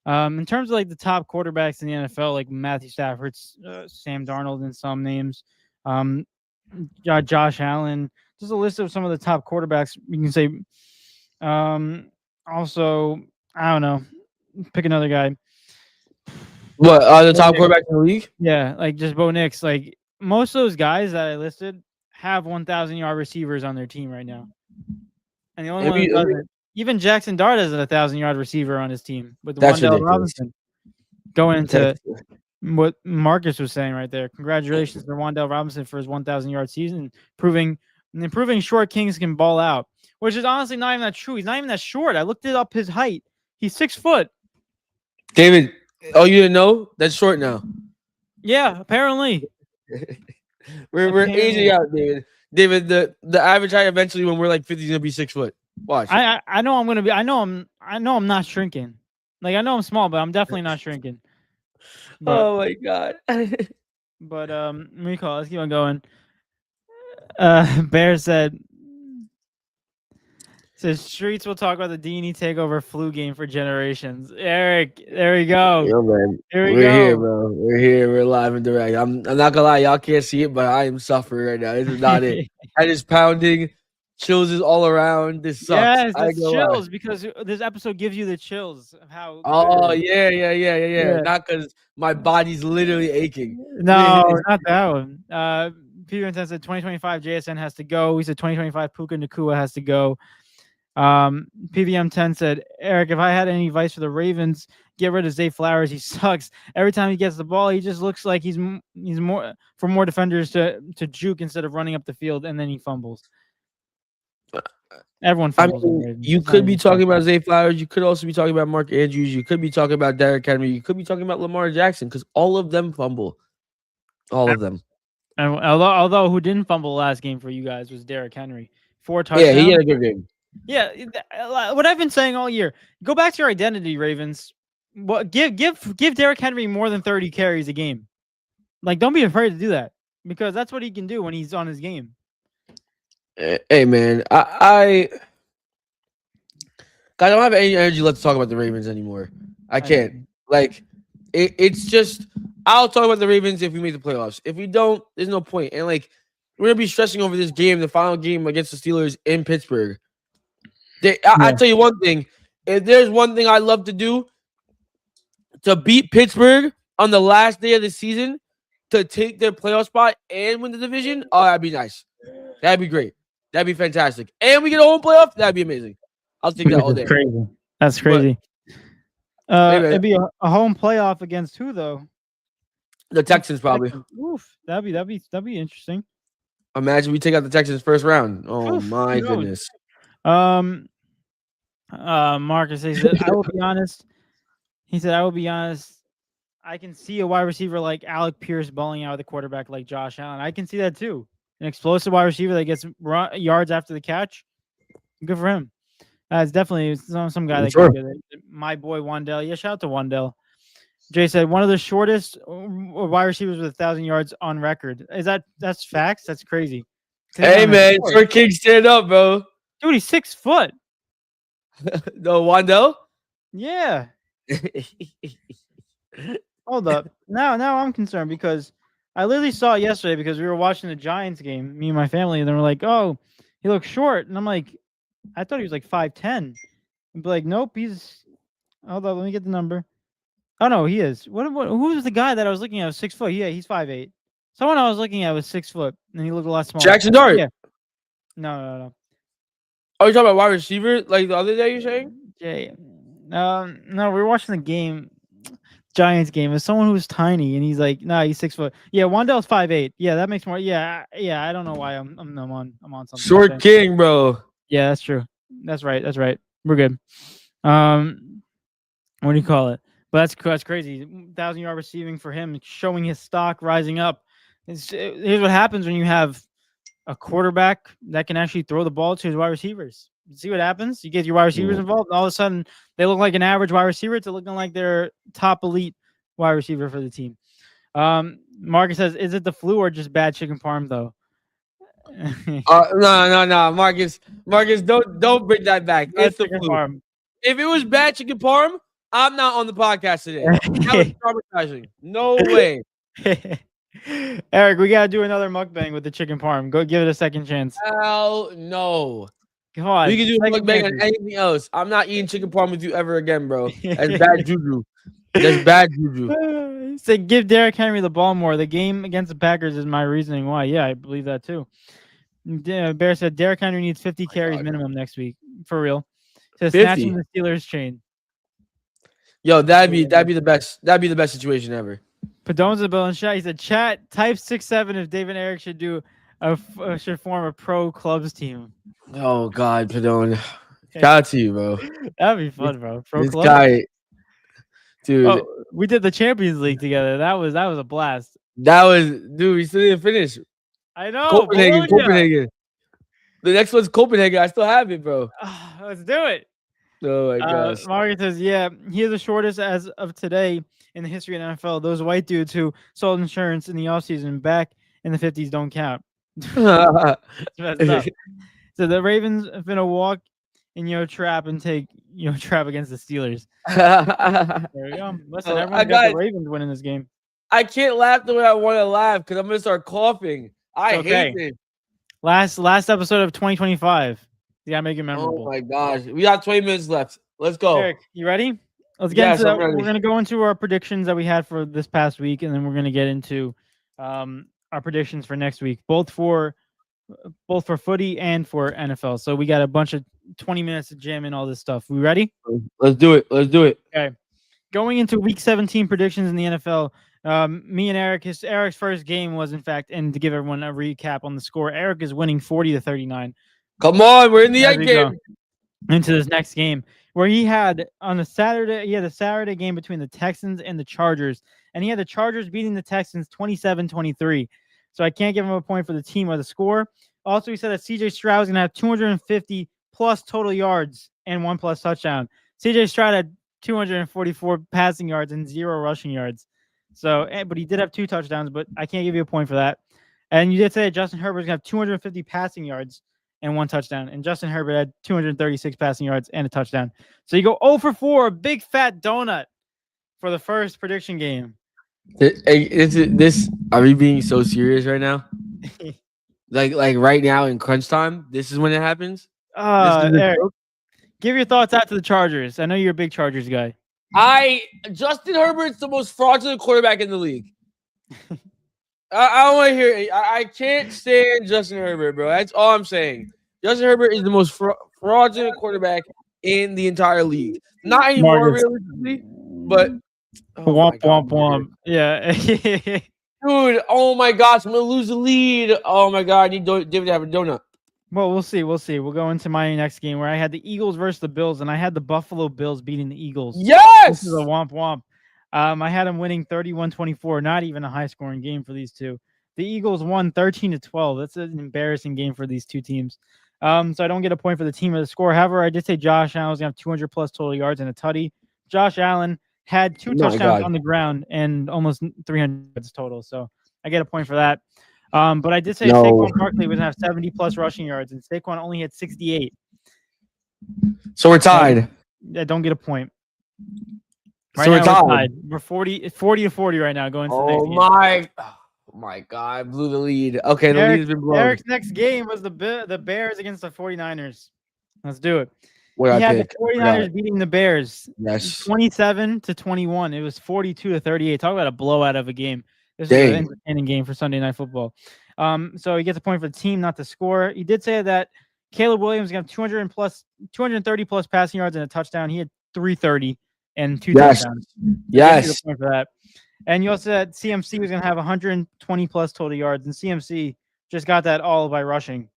in terms of like the top quarterbacks in the NFL, like Matthew Stafford, Sam Darnold, and some names, Josh Allen, just a list of some of the top quarterbacks. You can say, also, I don't know, pick another guy. What are the top quarterbacks in the league? Yeah, like just Bo Nix. Like most of those guys that I listed have 1,000-yard receivers on their team right now, and the only one that doesn't. Even Jackson Dart has a 1,000-yard receiver on his team with Wan'Dale Robinson. Going into what Marcus was saying right there. Congratulations to Wan'Dale Robinson for his 1,000-yard season, proving short kings can ball out, which is honestly not even that true. He's not even that short. I looked it up his height. He's 6 foot. David, you didn't know? That's short now. Yeah, apparently. we're aging out, David. David, the average height eventually when we're like 50 is gonna be 6 foot. Watch. I know I'm gonna be. I know I'm not shrinking. Like I know I'm small, but I'm definitely not shrinking. But, oh my god. But let's keep on going. Bear says Streets will talk about the D&E Takeover flu game for generations. Eric, there we go. Yo, man. We're here, bro. We're here. We're live and direct. I'm not gonna lie, y'all can't see it, but I am suffering right now. This is not it. Head is pounding. Chills is all around. This sucks. Yes, it's chills because this episode gives you the chills of how. Oh yeah. Not because my body's literally aching. No, not that one. Peter said 2025 JSN has to go. We said 2025 Puka Nakua has to go. PVM 10 said, Eric, if I had any advice for the Ravens, get rid of Zay Flowers. He sucks. Every time he gets the ball, he just looks like he's more for more defenders to juke instead of running up the field, and then he fumbles. Everyone fumbles. I mean, you could be talking about Zay Flowers. You could also be talking about Mark Andrews. You could be talking about Derrick Henry. You could be talking about Lamar Jackson because all of them fumble. All of them. And although who didn't fumble last game for you guys was Derrick Henry. 4 touchdowns. Yeah, he had a good game. Yeah, what I've been saying all year. Go back to your identity, Ravens. What give Derrick Henry more than 30 carries a game. Like, don't be afraid to do that because that's what he can do when he's on his game. Hey man, I don't have any energy left to talk about the Ravens anymore. I can't. Like, it's just I'll talk about the Ravens if we make the playoffs. If we don't, there's no point. And like, we're gonna be stressing over this game, the final game against the Steelers in Pittsburgh. I tell you one thing. If there's one thing I love to do to beat Pittsburgh on the last day of the season to take their playoff spot and win the division, oh, that'd be nice. That'd be great. That'd be fantastic. And we get a home playoff, that'd be amazing. I'll take that all day. Crazy. That's crazy. It'd be a home playoff against who though? The Texans probably. Oof, that'd be interesting. Imagine we take out the Texans first round. Oh my goodness. Marcus said, I will be honest. He said, I will be honest. I can see a wide receiver like Alec Pierce balling out with a quarterback like Josh Allen. I can see that too. An explosive wide receiver that gets yards after the catch. Good for him. It's definitely some guy that can get it. My boy Wandell. Yeah, shout out to Wandell. Jay said one of the shortest wide receivers with 1,000 yards on record. That's facts? That's crazy. Hey man, short king, stand up, bro. Dude, he's 6 foot. No, Wandell? Yeah. Hold up. Now I'm concerned because I literally saw it yesterday because we were watching the Giants game, me and my family, and they were like, "Oh, he looks short," and I'm like, "I thought he was like 5'10." And be like, "Nope, he's." Hold up, let me get the number. Oh no, he is. What? Who was the guy that I was looking at? Was 6 foot? Yeah, he's 5'8". Someone I was looking at was 6 foot, and he looked a lot smaller. Jackson Dart. Yeah. No. Oh, you talking about wide receiver like the other day? You're saying? Yeah. No, we were watching the game. Giants game is someone who's tiny and he's like, nah, he's 6 foot. Yeah, Wandell's 5'8". Yeah, that makes more. Yeah. I don't know why I'm on something. Short king, bro. Yeah, that's true. That's right. We're good. What do you call it? But that's crazy. 1,000-yard receiving for him, showing his stock rising up. Here's what happens when you have a quarterback that can actually throw the ball to his wide receivers. See what happens? You get your wide receivers involved, and all of a sudden they look like an average wide receiver to looking like they're top elite wide receiver for the team. Marcus says, "Is it the flu or just bad chicken parm though?" No, Marcus, don't bring that back. It's the flu. Parm. If it was bad chicken parm, I'm not on the podcast today. That was traumatizing. No way. Eric, we gotta do another mukbang with the chicken parm. Go give it a second chance. Hell no. Come on. We can do a mukbang on anything else. I'm not eating chicken parm with you ever again, bro. That's bad juju. That's bad juju. Say give Derrick Henry the ball more. The game against the Packers is my reasoning why. Yeah, I believe that too. Bear said Derrick Henry needs 50 carries minimum next week. For real. So snatching the Steelers chain. Yo, that'd be the best. That'd be the best situation ever. Padone's a bill in chat. He said, "Chat type 6'7" if Dave and Eric should form a pro clubs team." Oh God, Padone! Shout out to you, bro. That'd be fun, bro. Pro this clubs? Guy, dude. Oh, we did the Champions League together. That was a blast. Dude. We still didn't finish. I know. Copenhagen. The next one's Copenhagen. I still have it, bro. Let's do it. Oh my gosh. Margaret says, "Yeah, he is the shortest as of today in the history of the NFL. Those white dudes who sold insurance in the offseason back in the 50s don't count." So the Ravens are gonna walk in trap and take trap against the Steelers. There we go. Listen, everyone got the Ravens winning this game. I can't laugh the way I want to laugh because I'm gonna start coughing. I hate it. Last episode of 2025. You gotta make it Oh memorable. my gosh, we got 20 minutes left. Let's go. Eric, you ready? Let's get Yes, into I'm that. We're ready. gonna go into our predictions that we had for this past week, and then we're gonna get into our predictions for next week, both for footy and for NFL. So we got a bunch of 20 minutes to jam in all this stuff. We ready? Let's do it. Let's do it. Okay. Going into week 17 predictions in the NFL, me and Eric, Eric's first game was, in fact, and to give everyone a recap on the score, Eric is winning 40-39. Come on, we're in the end game. Into this next game, where he had a Saturday game between the Texans and the Chargers, and he had the Chargers beating the Texans 27-23. So I can't give him a point for the team or the score. Also, he said that CJ Stroud is going to have 250 plus total yards and 1+ touchdown. CJ Stroud had 244 passing yards and 0 rushing yards. So, but he did have 2 touchdowns, but I can't give you a point for that. And you did say that Justin Herbert is going to have 250 passing yards and 1 touchdown. And Justin Herbert had 236 passing yards and a touchdown. So you go 0 for 4, big fat donut for the first prediction game. This are we being so serious right now? like right now in crunch time, this is when it happens. Eric, give your thoughts out to the Chargers. I know you're a big Chargers guy. Justin Herbert's the most fraudulent quarterback in the league. I don't want to hear it. I can't stand Justin Herbert, bro. That's all I'm saying. Justin Herbert is the most fraudulent quarterback in the entire league. Not anymore, realistically, but womp womp womp. Yeah. Dude, oh my gosh, I'm gonna lose the lead. Oh my god, I need David to have a donut. Well, we'll see. We'll see. We'll go into my next game where I had the Eagles versus the Bills, and I had the Buffalo Bills beating the Eagles. Yes! This is a womp womp. I had them winning 31-24, not even a high-scoring game for these two. The Eagles won 13-12. That's an embarrassing game for these two teams. So I don't get a point for the team or the score. However, I did say Josh Allen was going to have 200+ total yards and a tutty. Josh Allen had 2 touchdowns on the ground and almost 300 yards total. So I get a point for that. But I did say Saquon Barkley was going to have 70+ rushing yards, and Saquon only had 68. So we're tied. I don't get a point. So we're tied. We're 40-40 right now going to the next game. Oh my god, I blew the lead. Okay, the lead has been blown. Eric's next game was the Bears against the 49ers. Let's do it. He had the 49ers beating the Bears. Yes. 27-21. It was 42-38. Talk about a blowout of a game. This is an entertaining game for Sunday Night Football. So he gets a point for the team, not the score. He did say that Caleb Williams got 230+ passing yards and a touchdown. He had 330 and 2 touchdowns. Yes. Point for that. And you also said CMC was going to have 120+ total yards, and CMC just got that all by rushing.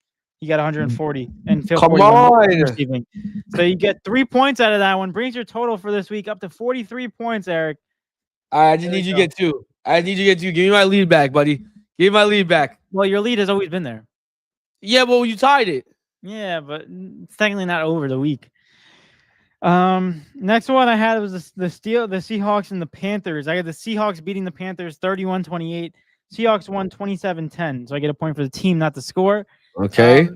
He got 140 and 40 receiving. So you get 3 points out of that one. Brings your total for this week up to 43 points, Eric. I just need you to get 2. I need you to get 2. Give me my lead back, buddy. Give me my lead back. Well, your lead has always been there. Yeah, well, you tied it. Yeah, but it's technically not over the week. Next one I had was the Seahawks and the Panthers. I got the Seahawks beating the Panthers 31-28. Seahawks won 27-10. So I get a point for the team, not the score. Okay.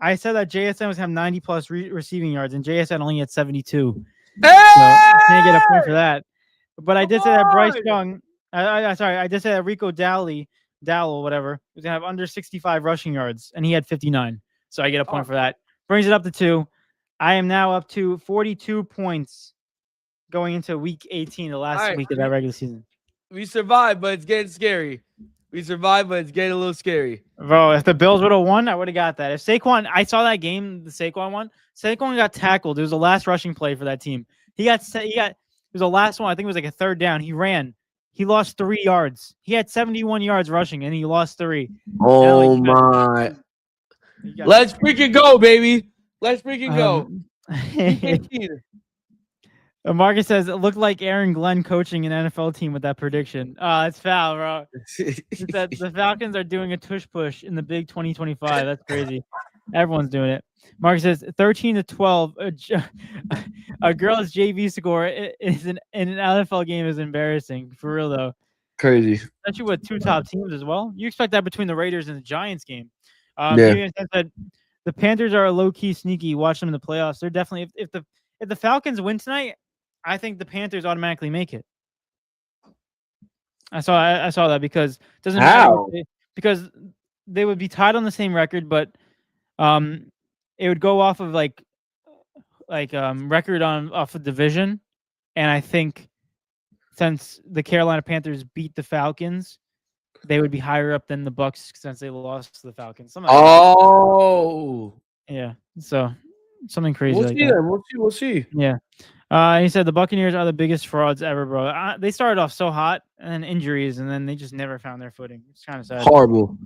I said that JSN was going to have 90+ receiving yards, and JSN only had 72. Hey! So I can't get a point for that. But I did say that Bryce Young, I did say that Rico Dowell, whatever, was going to have under 65 rushing yards, and he had 59. So I get a point for that. Brings it up to 2. I am now up to 42 points going into week 18, the last week of that regular season. We survived, but it's getting scary. We survived, but it's getting a little scary. Bro, if the Bills would have won, I would have got that. If Saquon, I saw that game, the Saquon one. Saquon got tackled. It was the last rushing play for that team. It was the last one. I think it was like a 3rd down. He ran. He lost 3 yards. He had 71 yards rushing, and he lost 3. Oh, my. Let's freaking go, baby. Let's freaking go. Marcus says, it looked like Aaron Glenn coaching an NFL team with that prediction. It's foul, bro. The Falcons are doing a tush push in the big 2025. That's crazy. Everyone's doing it. Marcus says 13-12. A girl's JV score is in an NFL game is embarrassing. For real, though. Crazy. Especially with 2 top teams as well. You expect that between the Raiders and the Giants game. The Panthers are low-key sneaky. Watch them in the playoffs. They're definitely if the Falcons win tonight, I think the Panthers automatically make it. I saw that because it doesn't matter because they would be tied on the same record, but it would go off of like record off of division, and I think since the Carolina Panthers beat the Falcons, they would be higher up than the Bucks since they lost to the Falcons. Something like Oh, that. Yeah. So something crazy we'll like see that. then. We'll see. Yeah. He said the Buccaneers are the biggest frauds ever, bro. They started off so hot and then injuries, and then they just never found their footing. It's kind of sad. Horrible,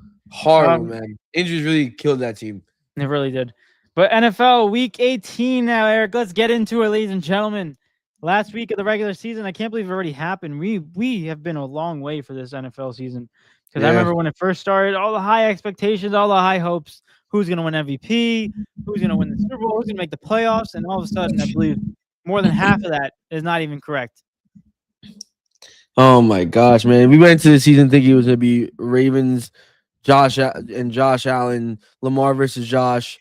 man. Injuries really killed that team. It really did. But NFL Week 18 now, Eric. Let's get into it, ladies and gentlemen. Last week of the regular season, I can't believe it already happened. We have been a long way for this NFL season. Because I remember when it first started, all the high expectations, all the high hopes. Who's going to win MVP? Who's going to win the Super Bowl? Who's going to make the playoffs? And all of a sudden, I believe more than half of that is not even correct. Oh my gosh, man! We went into the season thinking it was going to be Ravens, Josh Allen, Lamar versus Josh,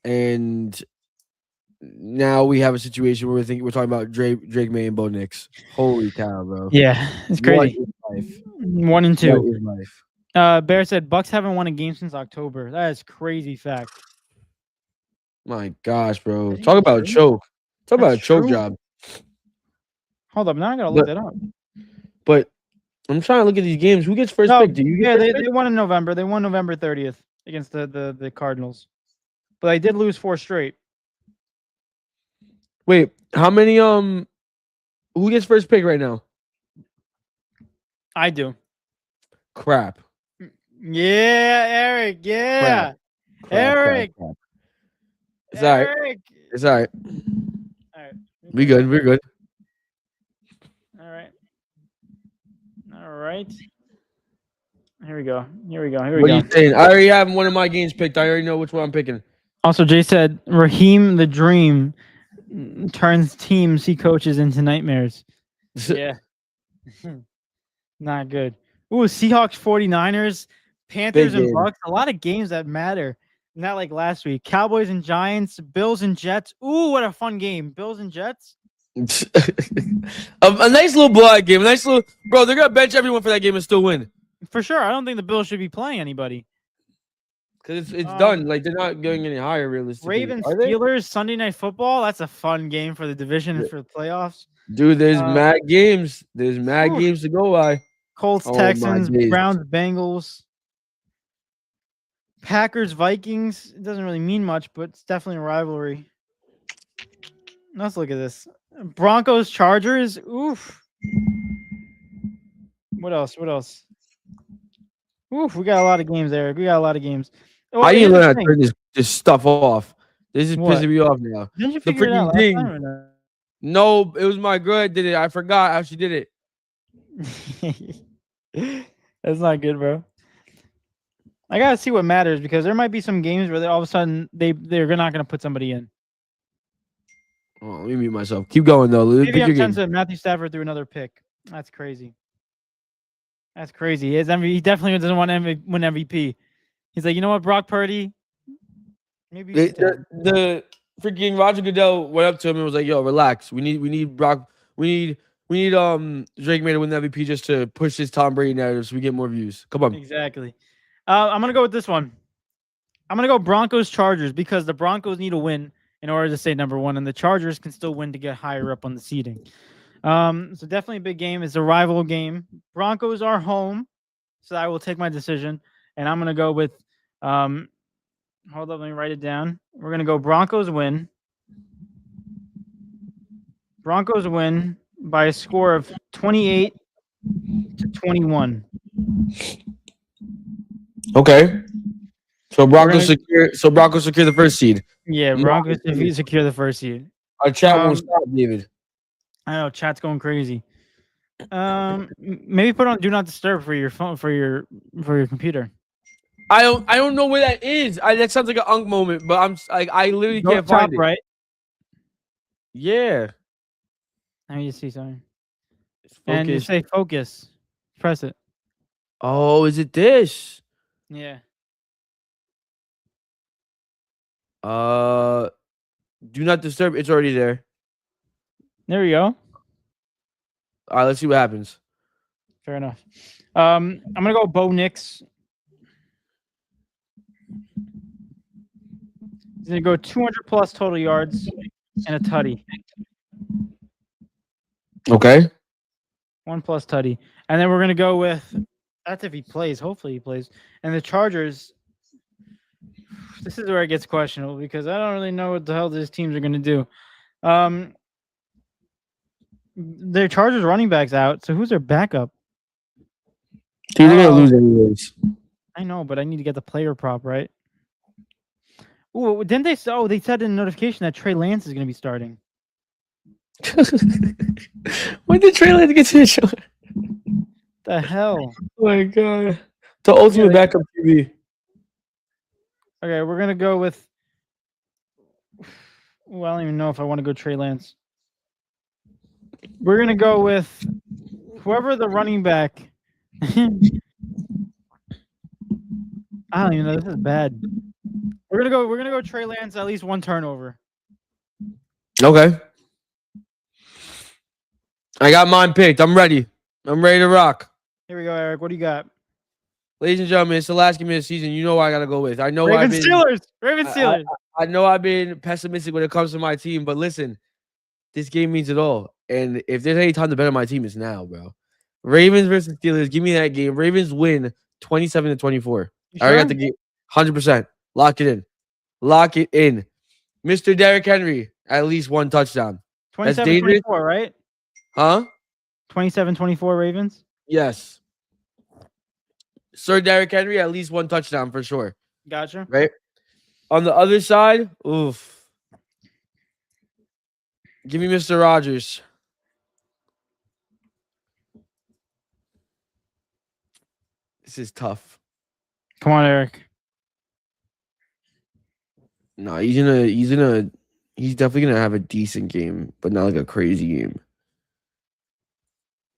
and now we have a situation where we're talking about Drake May and Bo Nix. Holy cow, bro! Yeah, it's crazy. 1 and 2. What is life? Bear said Bucks haven't won a game since October. That is crazy fact. My gosh, bro! Talk about a choke. Talk about a choke job. Hold up, now I gotta look that up. But I'm trying to look at these games. Who gets first pick? Do you get they won in November. They won November 30th against the Cardinals. But they did lose 4 straight. Wait, how many who gets first pick right now? I do. Crap. Yeah, Eric. Yeah. Eric. Crap. It's all right. It's all right. All right. We're good. All right. Here we go. What are you saying? I already have one of my games picked. I already know which one I'm picking. Also, Jay said Raheem the Dream turns teams he coaches into nightmares. Yeah. Not good. Ooh, Seahawks 49ers, Panthers and Bucks. A lot of games that matter. Not like last week. Cowboys and Giants, Bills and Jets. Ooh, what a fun game. Bills and Jets. a nice little blowout game. A nice little bro. They're gonna bench everyone for that game and still win. For sure. I don't think the Bills should be playing anybody. Because it's done. Like they're not going any higher realistically. Ravens Steelers Sunday Night Football. That's a fun game for the division and for the playoffs. Dude, there's mad games. There's mad games to go by. Colts, Texans, Browns, Bengals, Packers, Vikings. It doesn't really mean much, but it's definitely a rivalry. Let's look at this. Broncos, Chargers. Oof. What else? Oof, we got a lot of games there. Well, I need to learn how to turn this stuff off. This is pissing me off now. Didn't you figure it out last time or not? No, it was my girl that did it. I forgot how she did it. That's not good, bro. I gotta see what matters because there might be some games where all of a sudden they're not gonna put somebody in. Oh, let me mute myself. Keep going though. Maybe I'm sensitive. Matthew Stafford threw another pick. That's crazy. He definitely doesn't want to win MVP. He's like, you know what, Brock Purdy? Maybe the freaking Roger Goodell went up to him and was like, "Yo, relax. We need Brock. We need Drake May to win the MVP just to push this Tom Brady narrative so we get more views. Come on." Exactly. I'm gonna go with this one. I'm gonna go Broncos Chargers because the Broncos need to win in order to stay number 1, and the Chargers can still win to get higher up on the seeding. So definitely a big game. It's a rival game. Broncos are home, so I will take my decision, and I'm gonna go with. Hold up, let me write it down. We're gonna go Broncos win. Broncos win by a score of 28-21. Okay. So Broncos secure the first seed. Yeah, Broncos secure the first seed. Our chat won't stop, David. I know chat's going crazy. Maybe put on do not disturb for your phone for your computer. I don't know where that is. That sounds like an unk moment, but I'm like I literally can't find it. Right? Yeah. Let me just see something. And you say focus. Press it. Oh, is it this? Yeah. Do not disturb. It's already there. There we go. All right, let's see what happens. Fair enough. I'm gonna go Bo Nix. He's gonna go 200 plus total yards and a tutty. Okay. 1 plus tutty. And then we're gonna go with that's if he plays. Hopefully he plays. And the Chargers. This is where it gets questionable because I don't really know what the hell these teams are gonna do. Their Chargers running back's out, so who's their backup? Dude, they're gonna lose anyways. I know, but I need to get the player prop right. Ooh, didn't they? Oh, they said in the notification that Trey Lance is gonna be starting. When did Trey Lance get to the show? The hell? Oh my god. The ultimate backup QB. Okay, we're gonna go with. Well, I don't even know if I want to go Trey Lance. We're gonna go with whoever the running back. I don't even know. This is bad. We're gonna go Trey Lance, at least 1 turnover. Okay. I got mine picked. I'm ready. I'm ready to rock. Here we go, Eric. What do you got? Ladies and gentlemen, it's the last game of the season. You know what I gotta go with. I know Ravens Steelers. I know I've been pessimistic when it comes to my team, but listen, this game means it all. And if there's any time to bet on my team, it's now, bro. Ravens versus Steelers. Give me that game. Ravens win 27-24. I already got the game. 100%. Lock it in. Lock it in. Mr. Derrick Henry, at least 1 touchdown. 27-24, right? Huh? 27-24 Ravens? Yes. Sir Derrick Henry, at least 1 touchdown for sure. Gotcha. Right? On the other side, oof. Give me Mr. Rogers. This is tough. Come on, Eric. No, he's definitely gonna have a decent game, but not like a crazy game.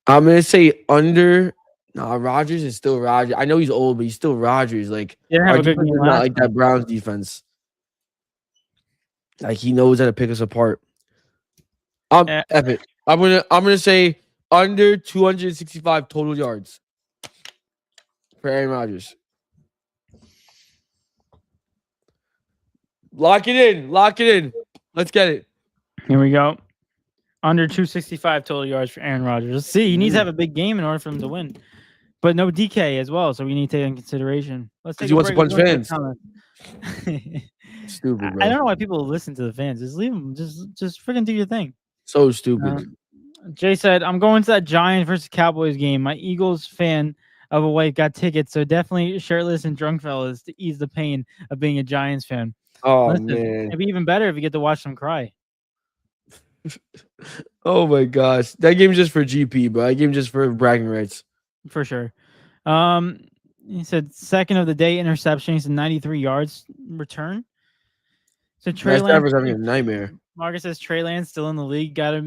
I'm gonna say under. Nah, Rodgers is still Rodgers. I know he's old, but he's still Rodgers. Like, our defense is not like that Browns defense. Like, he knows how to pick us apart. Epic. I'm gonna say under 265 total yards for Aaron Rodgers. Lock it in. Lock it in. Let's get it. Here we go. Under 265 total yards for Aaron Rodgers. Let's see. He needs to have a big game in order for him to win. But no DK as well, so we need to take into consideration. Let's take he wants to punch fans. Stupid, bro. I don't know why people listen to the fans. Just leave them. Just freaking do your thing. So stupid. Jay said, I'm going to that Giants versus Cowboys game. My Eagles fan of a wife got tickets, so definitely shirtless and drunk fellas to ease the pain of being a Giants fan. Oh, man. It'd be even better if you get to watch them cry. Oh, my gosh. That game's just for GP, bro. That game's just for bragging rights. For sure. He said second of the day interception. He said 93 yards return. So Trey Lance was having a nightmare. Marcus says Trey Lance still in the league. Gotta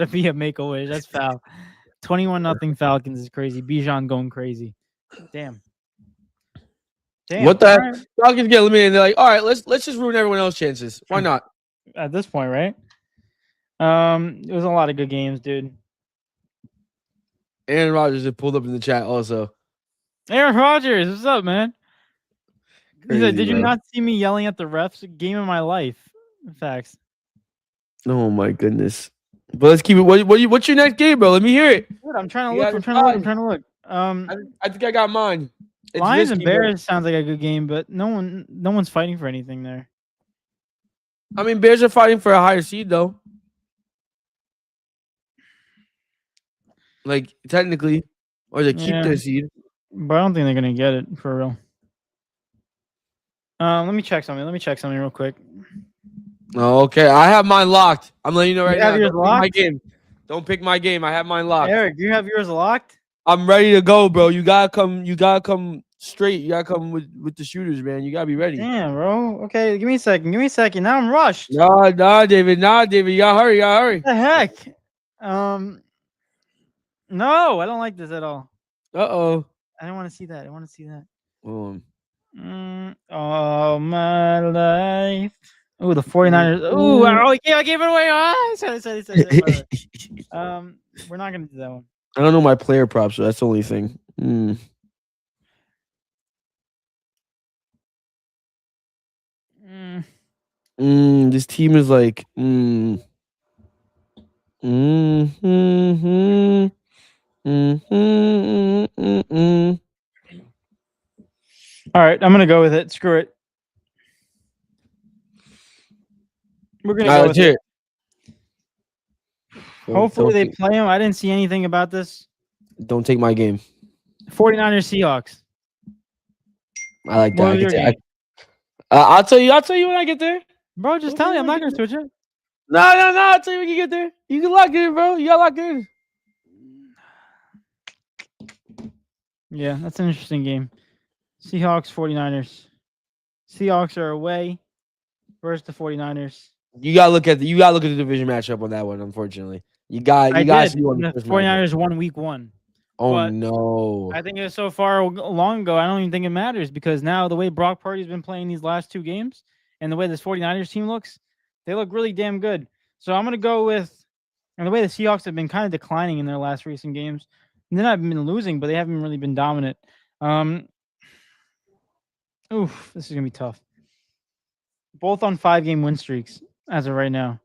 be a make-a-wish. That's foul. 21-0 Falcons is crazy. Bijan going crazy. Damn. What the heck? Falcons get eliminated. They're like, all right, let's just ruin everyone else's chances. Why not? At this point, right? It was a lot of good games, dude. Aaron Rodgers had pulled up in the chat also. Aaron Rodgers, what's up, man? He said, did you not see me yelling at the refs? Game of my life. Facts. Oh my goodness. But let's keep it. What's your next game, bro? Let me hear it. Dude, I'm trying to look. I think I got mine. It's Lions and Bears sounds like a good game, but no one's fighting for anything there. I mean, Bears are fighting for a higher seed, though. Like, technically. Or they keep their seed. But I don't think they're going to get it, for real. Let me check something real quick. Okay, I have mine locked. I'm letting you know right now. Yours locked? Don't pick my game. I have mine locked. Eric, do you have yours locked? I'm ready to go, bro. You gotta come straight. You gotta come with the shooters, man. You gotta be ready. Damn, bro. Okay, give me a second. Now I'm rushed. Nah, David. You gotta hurry. What the heck? No, I don't like this at all. Uh-oh. I don't want to see that. Oh. All my life. Oh, the 49ers. Oh, I gave it away. We're not gonna do that one. I don't know my player props, so that's the only thing. This team is like. Mm, mm, All right, I'm gonna go with it. Screw it. We're gonna go with it. Hopefully they play him. I didn't see anything about this. Don't take my game. 49ers Seahawks. I like that. I'll tell you when I get there. Bro, just tell me. I'm not gonna switch it. No. I'll tell you when you get there. You can lock in, bro. You got locked in. Yeah, that's an interesting game. Seahawks, 49ers. Seahawks are away versus the 49ers. You gotta look at the division matchup on that one. Unfortunately, you got to see on the 49ers won week 1. Oh but no! I think it was so far long ago. I don't even think it matters because now the way Brock Purdy's been playing these last 2 games and the way this 49ers team looks, they look really damn good. So I'm gonna go with, and the way the Seahawks have been kind of declining in their last recent games. And they're not been losing, but they haven't really been dominant. Oof, this is gonna be tough. Both on 5-game win streaks as of right now.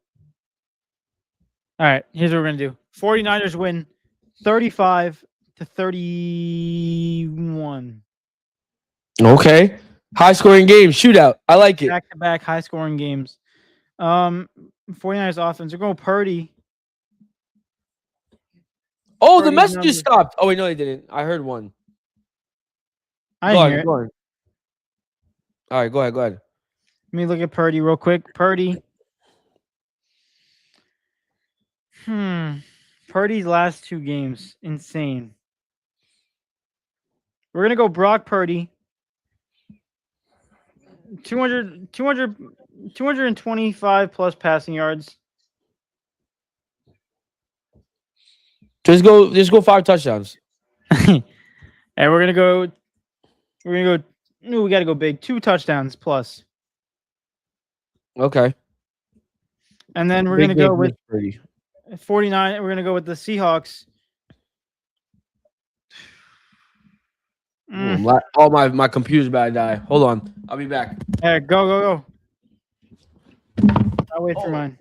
All right, here's what we're gonna do. 49ers win 35-31. Okay. High scoring game, shootout. I like it. Back-to-back high scoring games. 49ers offense. They're going Purdy. Oh, the messages stopped. Oh wait, no, they didn't. I heard one. I didn't hear it. Go on. All right, go ahead. Let me look at Purdy real quick. Purdy's last 2 games, insane. We're gonna go Brock Purdy. 225 plus passing yards. Just go 5 touchdowns. And we're gonna go. No, we gotta go big. 2 touchdowns plus. Okay. And then we're gonna go with 49. We're gonna go with the Seahawks. My computer's about to die. Hold on, I'll be back. Eric, go. I'll wait for mine.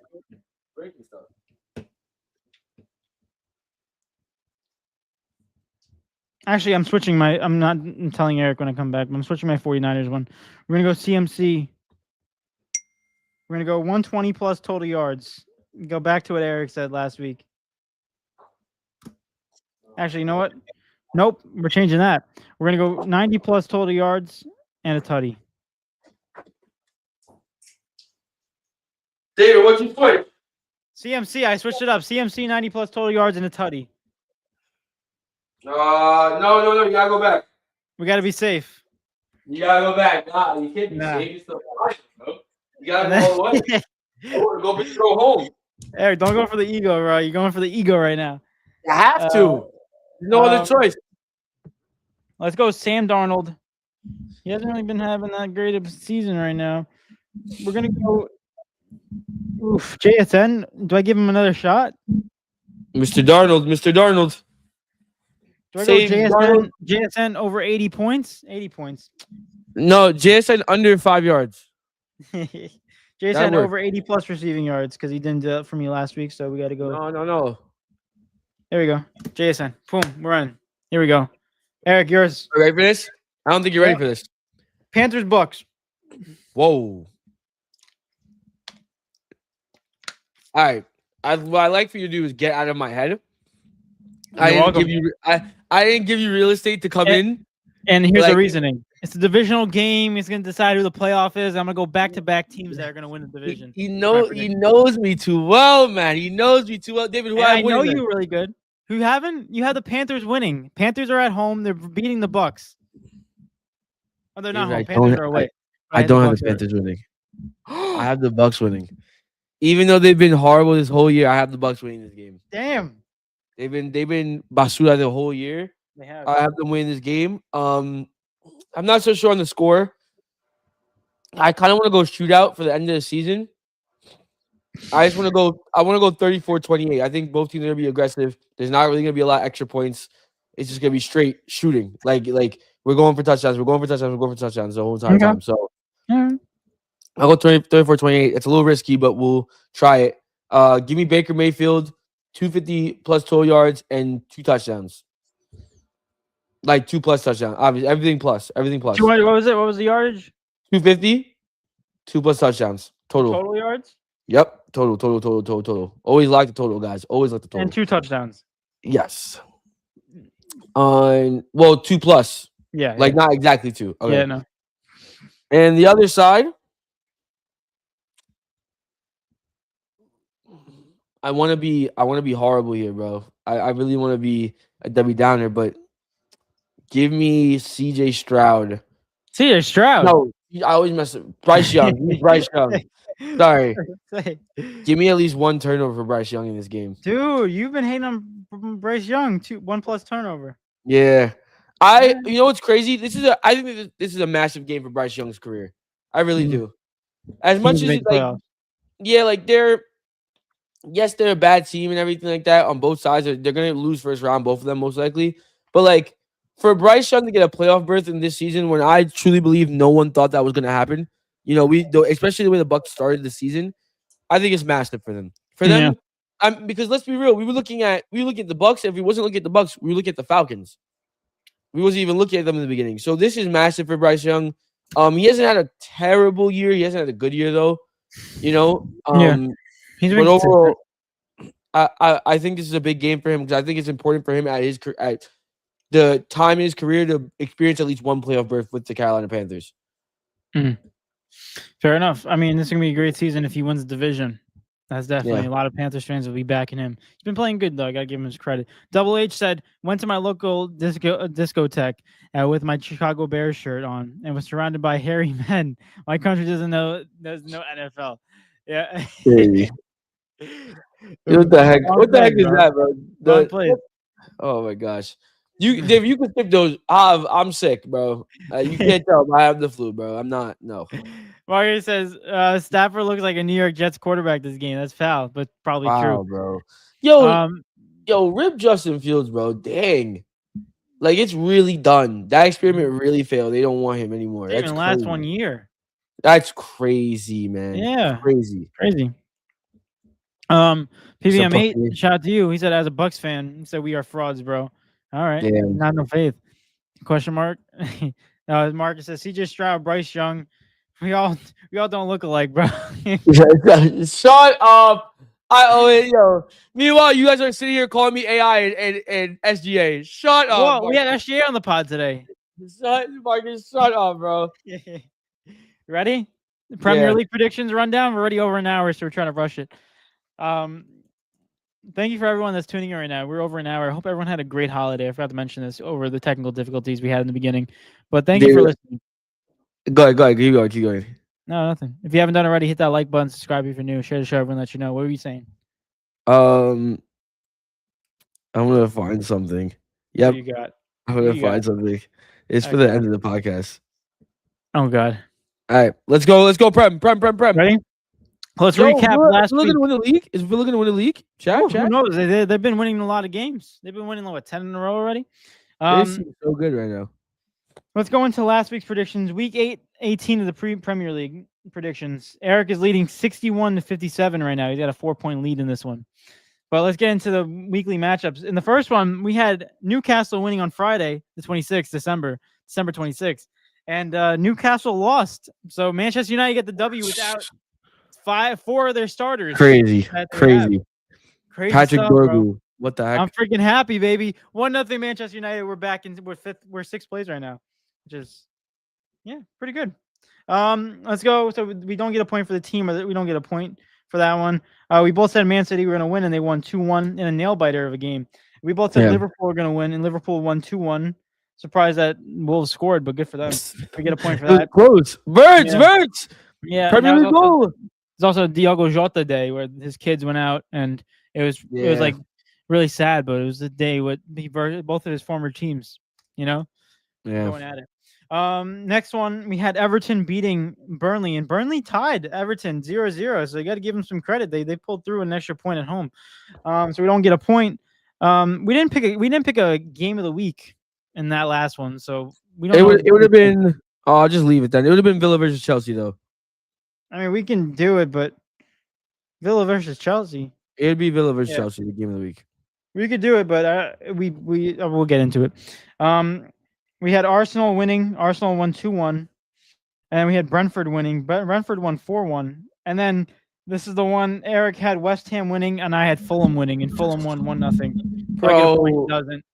Actually, I'm switching I'm telling Eric when I come back, but I'm switching my 49ers one. We're going to go CMC. We're going to go 120 plus total yards. Go back to what Eric said last week. Actually, you know what? Nope, we're changing that. We're going to go 90 plus total yards and a tutty. David, what'd you switch? CMC, I switched it up. CMC 90 plus total yards and a tutty. No. You gotta go back. We gotta be safe. You gotta go back. Nah, you can't be safe. It's the bro. You gotta go all the way. Go big, go home. Eric, don't go for the ego, bro. You're going for the ego right now. You have to. There's no other choice. Let's go Sam Darnold. He hasn't really been having that great of a season right now. We're gonna go. Oof, JSN. Do I give him another shot? Mr. Darnold. Do I go JSN over 80 points? 80 points. No, JSN under 5 yards. JSN over 80 plus receiving yards because he didn't do it for me last week, so we got to go. No. There we go. JSN. Boom. We're on. Here we go. Eric, yours. Are you ready for this? I don't think you're ready for this. Panthers, Bucks. Whoa. All right. What I like for you to do is get out of my head. I didn't give you real estate to come in. And here's the reasoning. It's a divisional game. It's going to decide who the playoff is. I'm going to go back-to-back teams that are going to win the division. He knows me too well, man. He knows me too well. David, I know you really good. You have the Panthers winning. Panthers are at home. They're beating the Bucks. Oh, they're not home. Panthers are away. I don't have the Panthers winning. I have the Bucks winning. Even though they've been horrible this whole year, I have the Bucks winning this game. Damn. They've been basura the whole year. They have. I have them winning this game. I'm not so sure on the score. I kind of want to go shootout for the end of the season. I want to go 34-28. I think both teams are going to be aggressive. There's not really going to be a lot of extra points. It's just going to be straight shooting. Like we're going for touchdowns. We're going for touchdowns the whole time. So I'll go 34-28. It's a little risky, but we'll try it. Give me Baker Mayfield, 250 plus total yards and 2 touchdowns. Like 2 plus touchdowns. Obviously, everything plus. Everything plus. 200, what was it? What was the yardage? 250, 2 plus touchdowns. Total. Total yards? Yep. Total. Always like the total, guys. Always like the total. And 2 touchdowns. Yes. Well, 2 plus. Yeah. Like not exactly 2. Okay. Yeah, no. And the other side, I want to be horrible here, bro. I really want to be a Debbie Downer, but give me CJ Stroud. CJ Stroud. No, I always mess up. Bryce Young. Bryce Young. Sorry. Give me at least 1 turnover for Bryce Young in this game. Dude, you've been hating on Bryce Young. 1 plus turnover. Yeah. You know what's crazy? I think this is a massive game for Bryce Young's career. I really do. As much as they're a bad team and everything like that on both sides. They're gonna lose first round, both of them most likely. But like for Bryce Young to get a playoff berth in this season, when I truly believe no one thought that was gonna happen, especially the way the Bucks started the season, I think it's massive for them. Because let's be real, we look at the Bucks. If we wasn't looking at the Bucks, we look at the Falcons. We wasn't even looking at them in the beginning. So this is massive for Bryce Young. He hasn't had a terrible year. He hasn't had a good year though. He's but overall, I think this is a big game for him because I think it's important for him at the time in his career to experience at least 1 playoff berth with the Carolina Panthers. Fair enough. I mean, this is gonna be a great season if he wins the division. That's definitely a lot of Panthers fans will be backing him. He's been playing good though. I gotta give him his credit. Double H said, went to my local discotheque with my Chicago Bears shirt on and was surrounded by hairy men. My country doesn't know NFL. Yeah. What the heck? What the heck is that, bro? Oh my gosh. Dave, you can skip those. I'm sick, bro. You can't tell I have the flu, bro. I'm not. No. Mario says Stafford looks like a New York Jets quarterback this game. That's foul, but probably true, bro. Yo, rip Justin Fields, bro. Dang. Like it's really done. That experiment really failed. They don't want him anymore. That's even last 1 year. That's crazy, man. Yeah. Crazy. PVM8, shout out to you. He said, as a Bucks fan, he said we are frauds, bro. All right. Yeah. Not no faith. Question mark. Marcus says CJ Stroud, Bryce Young. We all don't look alike, bro. Shut up. Meanwhile, you guys are sitting here calling me AI and SGA. Shut up. Well, we had SGA on the pod today. Marcus, shut up, bro. Ready? The Premier League predictions rundown. We're already over an hour, so we're trying to rush it. Thank you for everyone that's tuning in right now. We're over an hour. I hope everyone had a great holiday. I forgot to mention this over the technical difficulties we had in the beginning. But thank you for listening. Go ahead. Keep going. No, nothing. If you haven't done it already, hit that like button, subscribe if you're new, share the show, everyone let you know. What were you saying? I'm gonna find something. Yep. What you got? I'm gonna find something. It's for the end of the podcast. Oh God. All right, let's go. Prem. Ready? Let's recap last week. Is Villa gonna win the league? Chat. Who knows? They've been winning a lot of games. They've been winning 10 in a row already. They seem so good right now. Let's go into last week's predictions. Week 18 of the Premier League predictions. Eric is leading 61-57 right now. He's got a 4-point lead in this one. But let's get into the weekly matchups. In the first one, we had Newcastle winning on Friday, the 26th, December 26th. And Newcastle lost. So Manchester United get the W without 4 of their starters. Crazy. Patrick Bergu. What the heck? I'm freaking happy, baby. 1-0 Manchester United. We're back in. We're 6th place right now, which is pretty good. Let's go. So we don't get a point for the team, or we don't get a point for that one. We both said Man City were going to win, and they won 2-1 in a nail biter of a game. We both said Liverpool were going to win, and Liverpool won 2-1. Surprised that Wolves scored, but good for them. We get a point for that. Close. Verts. Yeah. Premier League goal. It's also Diogo Jota Day, where his kids went out, and it was like really sad, but it was the day with both of his former teams, going at it. Next one, we had Everton beating Burnley, and Burnley tied Everton 0-0. So you got to give them some credit. They pulled through an extra point at home. So we don't get a point. We didn't pick a game of the week in that last one. So we don't. It would have been. I'll just leave it then. It would have been Villa versus Chelsea though. I mean, we can do it, but Villa versus Chelsea. It'd be Villa versus Yeah. Chelsea, the game of the week. We could do it, but we'll get into it. We had Arsenal winning. Arsenal won 2-1, and we had Brentford winning. Brentford won 4-1, and then this is the one Eric had West Ham winning, and I had Fulham winning, and Fulham won 1-0. Bro, Doesn't.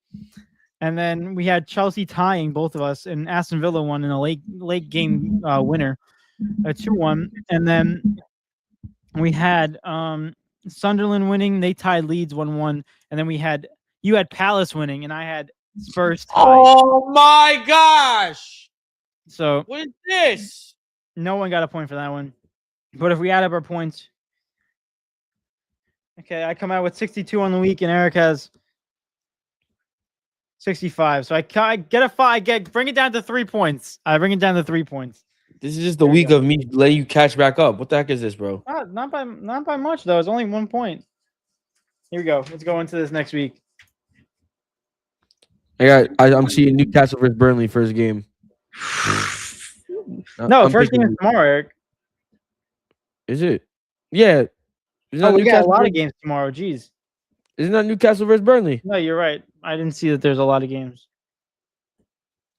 And then we had Chelsea tying both of us, and Aston Villa won in a late game winner, 2-1, and then we had Sunderland winning. They tied Leeds 1-1, and then you had Palace winning, and I had Spurs tied. Oh my gosh! So what is this? No one got a point for that one. But if we add up our points, okay, I come out with 62 on the week, and Eric has 65. So I get a 5. Bring it down to 3 points. I bring it down to 3 points. This is just the week of me letting you catch back up. What the heck is this, bro? Not by much though. It's only 1 point. Here we go. Let's go into this next week. I'm seeing Newcastle versus Burnley first game. No, first game is tomorrow, Eric. Is it? Yeah. We got a lot of games tomorrow. Jeez. Isn't that Newcastle versus Burnley? No, you're right. I didn't see that there's a lot of games.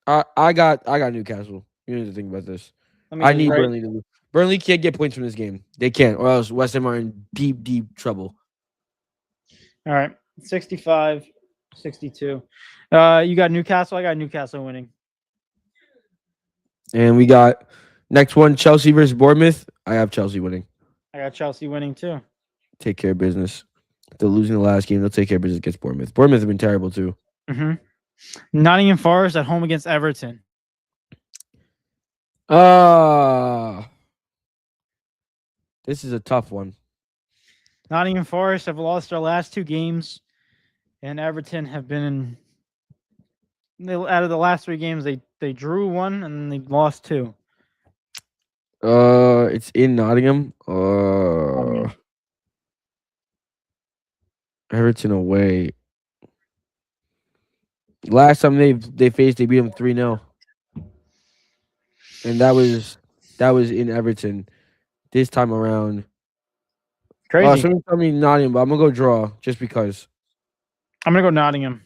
I got Newcastle. You need to think about this. I need Burnley to lose. Burnley can't get points from this game. They can't, or else West Ham are in deep, deep trouble. All right. 65, 62. You got Newcastle. I got Newcastle winning. And we got next one, Chelsea versus Bournemouth. I have Chelsea winning. I got Chelsea winning too. Take care of business. If they're losing the last game, they'll take care of business against Bournemouth. Bournemouth have been terrible too. Mm-hmm. Nottingham Forest at home against Everton. This is a tough one. Nottingham Forest have lost their last 2 games, and Everton have been out of the last 3 games, they drew 1 and they lost 2. It's in Nottingham. Everton away. Last time they faced, they beat them 3-0. And that was in Everton. This time around. Crazy. Someone tell me Nottingham, but I'm gonna go draw just because. I'm gonna go Nottingham.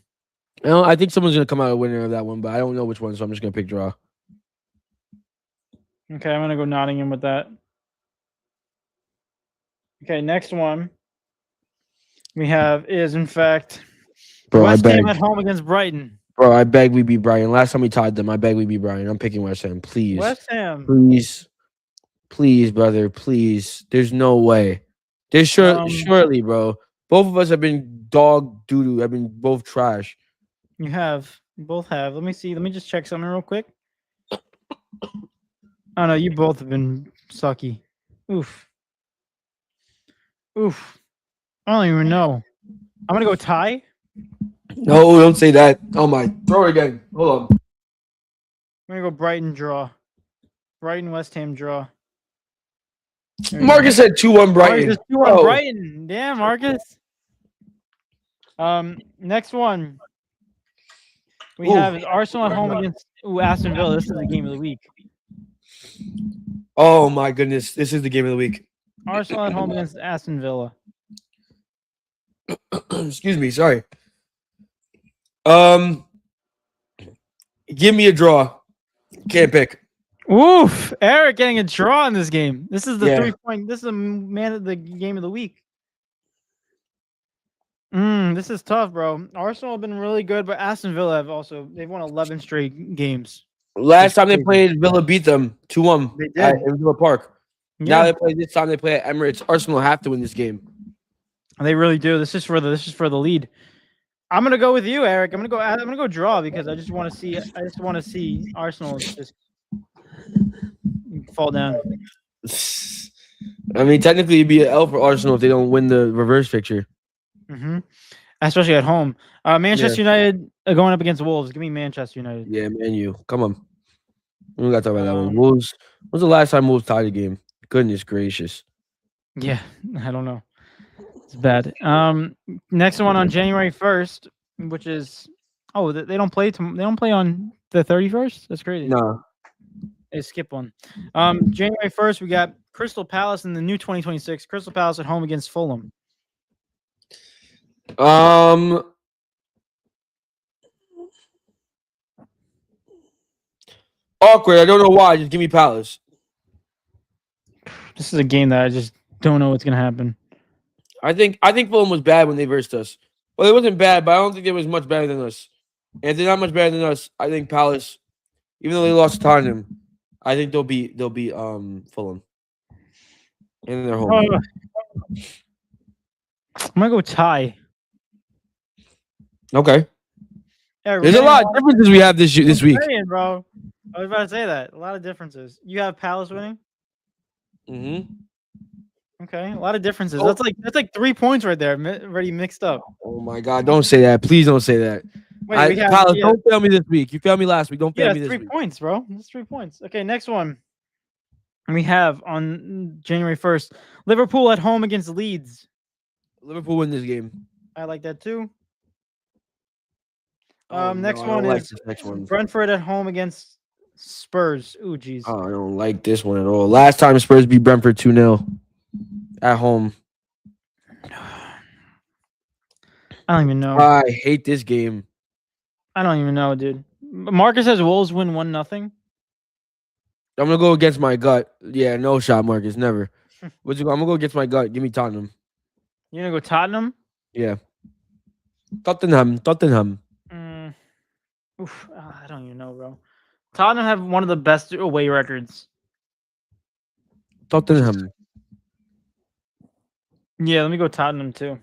I think someone's gonna come out a winner of that one, but I don't know which one, so I'm just gonna pick draw. Okay, I'm gonna go Nottingham with that. Okay, next one we have is in fact West Ham at home against Brighton. Bro, I beg we beat Brighton. Last time we tied them, I beg we beat Brighton. I'm picking West Ham, please. West Ham, please, brother, please. There's no way. There's surely, bro. Both of us have been dog doo-doo. Have been both trash. You both have. Let me see. Let me just check something real quick. Oh no, you both have been sucky. Oof. I don't even know. I'm gonna go tie. No, don't say that. Oh my! Throw it again. Hold on. I'm gonna go Brighton draw. Brighton West Ham draw. Marcus said 2-1 Brighton. Marcus 2-1 Brighton. Damn, Marcus. Next one we have is Arsenal at home against Aston Villa. This is the game of the week. Oh my goodness, this is the game of the week. Arsenal at home against Aston Villa. Excuse me, sorry. Give me a draw. Can't pick. Oof, Eric getting a draw in this game. This is the 3-point. This is the man of the game of the week. This is tough, bro. Arsenal have been really good, but Aston Villa they've won 11 straight games. Last time they played, Villa beat them 2-1 at Villa Park. Yeah. Now they play this time. They play at Emirates. Arsenal have to win this game. They really do. This is for the lead. I'm gonna go with you, Eric. I'm gonna go draw because I just want to see Arsenal just fall down. I mean, technically, it'd be an L for Arsenal if they don't win the reverse fixture. Mm-hmm. Especially at home. Manchester United are going up against Wolves. Give me Manchester United. Yeah, Man U. Come on. We got to talk about that one. Wolves. When's the last time Wolves tied a game? Goodness gracious. Yeah, I don't know. It's bad. Next one on January 1st, which is they don't play on the 31st. That's crazy. No, they skip one. January 1st, we got Crystal Palace in the new 2026. Crystal Palace at home against Fulham. Awkward. I don't know why. Just give me Palace. This is a game that I just don't know what's gonna happen. I think Fulham was bad when they versed us. Well, it wasn't bad, but I don't think they was much better than us. And if they're not much better than us, I think Palace, even though they lost to Tottenham, I think they'll beat Fulham. In their home. I'm gonna go tie. Okay. Yeah, there's a lot of differences we have this week. Saying, bro. I was about to say that. A lot of differences. You have Palace winning? Okay, a lot of differences. Oh. That's like 3 points right there, already mixed up. Oh my God! Don't say that. Please don't say that. Wait, Palace, don't fail me this week. You failed me last week. Don't fail me this week. 3 points, bro. That's 3 points. Okay, next one. We have on January 1st, Liverpool at home against Leeds. Liverpool win this game. I like that too. Next one is Brentford at home against Spurs. Ooh, geez. Oh, I don't like this one at all. Last time Spurs beat Brentford 2-0 at home. I don't even know. I hate this game. I don't even know, dude. Marcus says Wolves win 1-0. I'm gonna go against my gut. Yeah, no shot, Marcus. Never. I'm gonna go against my gut. Give me Tottenham. You're gonna go Tottenham? Yeah. Tottenham. I don't even know, bro. Tottenham have one of the best away records. Tottenham. Yeah, let me go Tottenham too.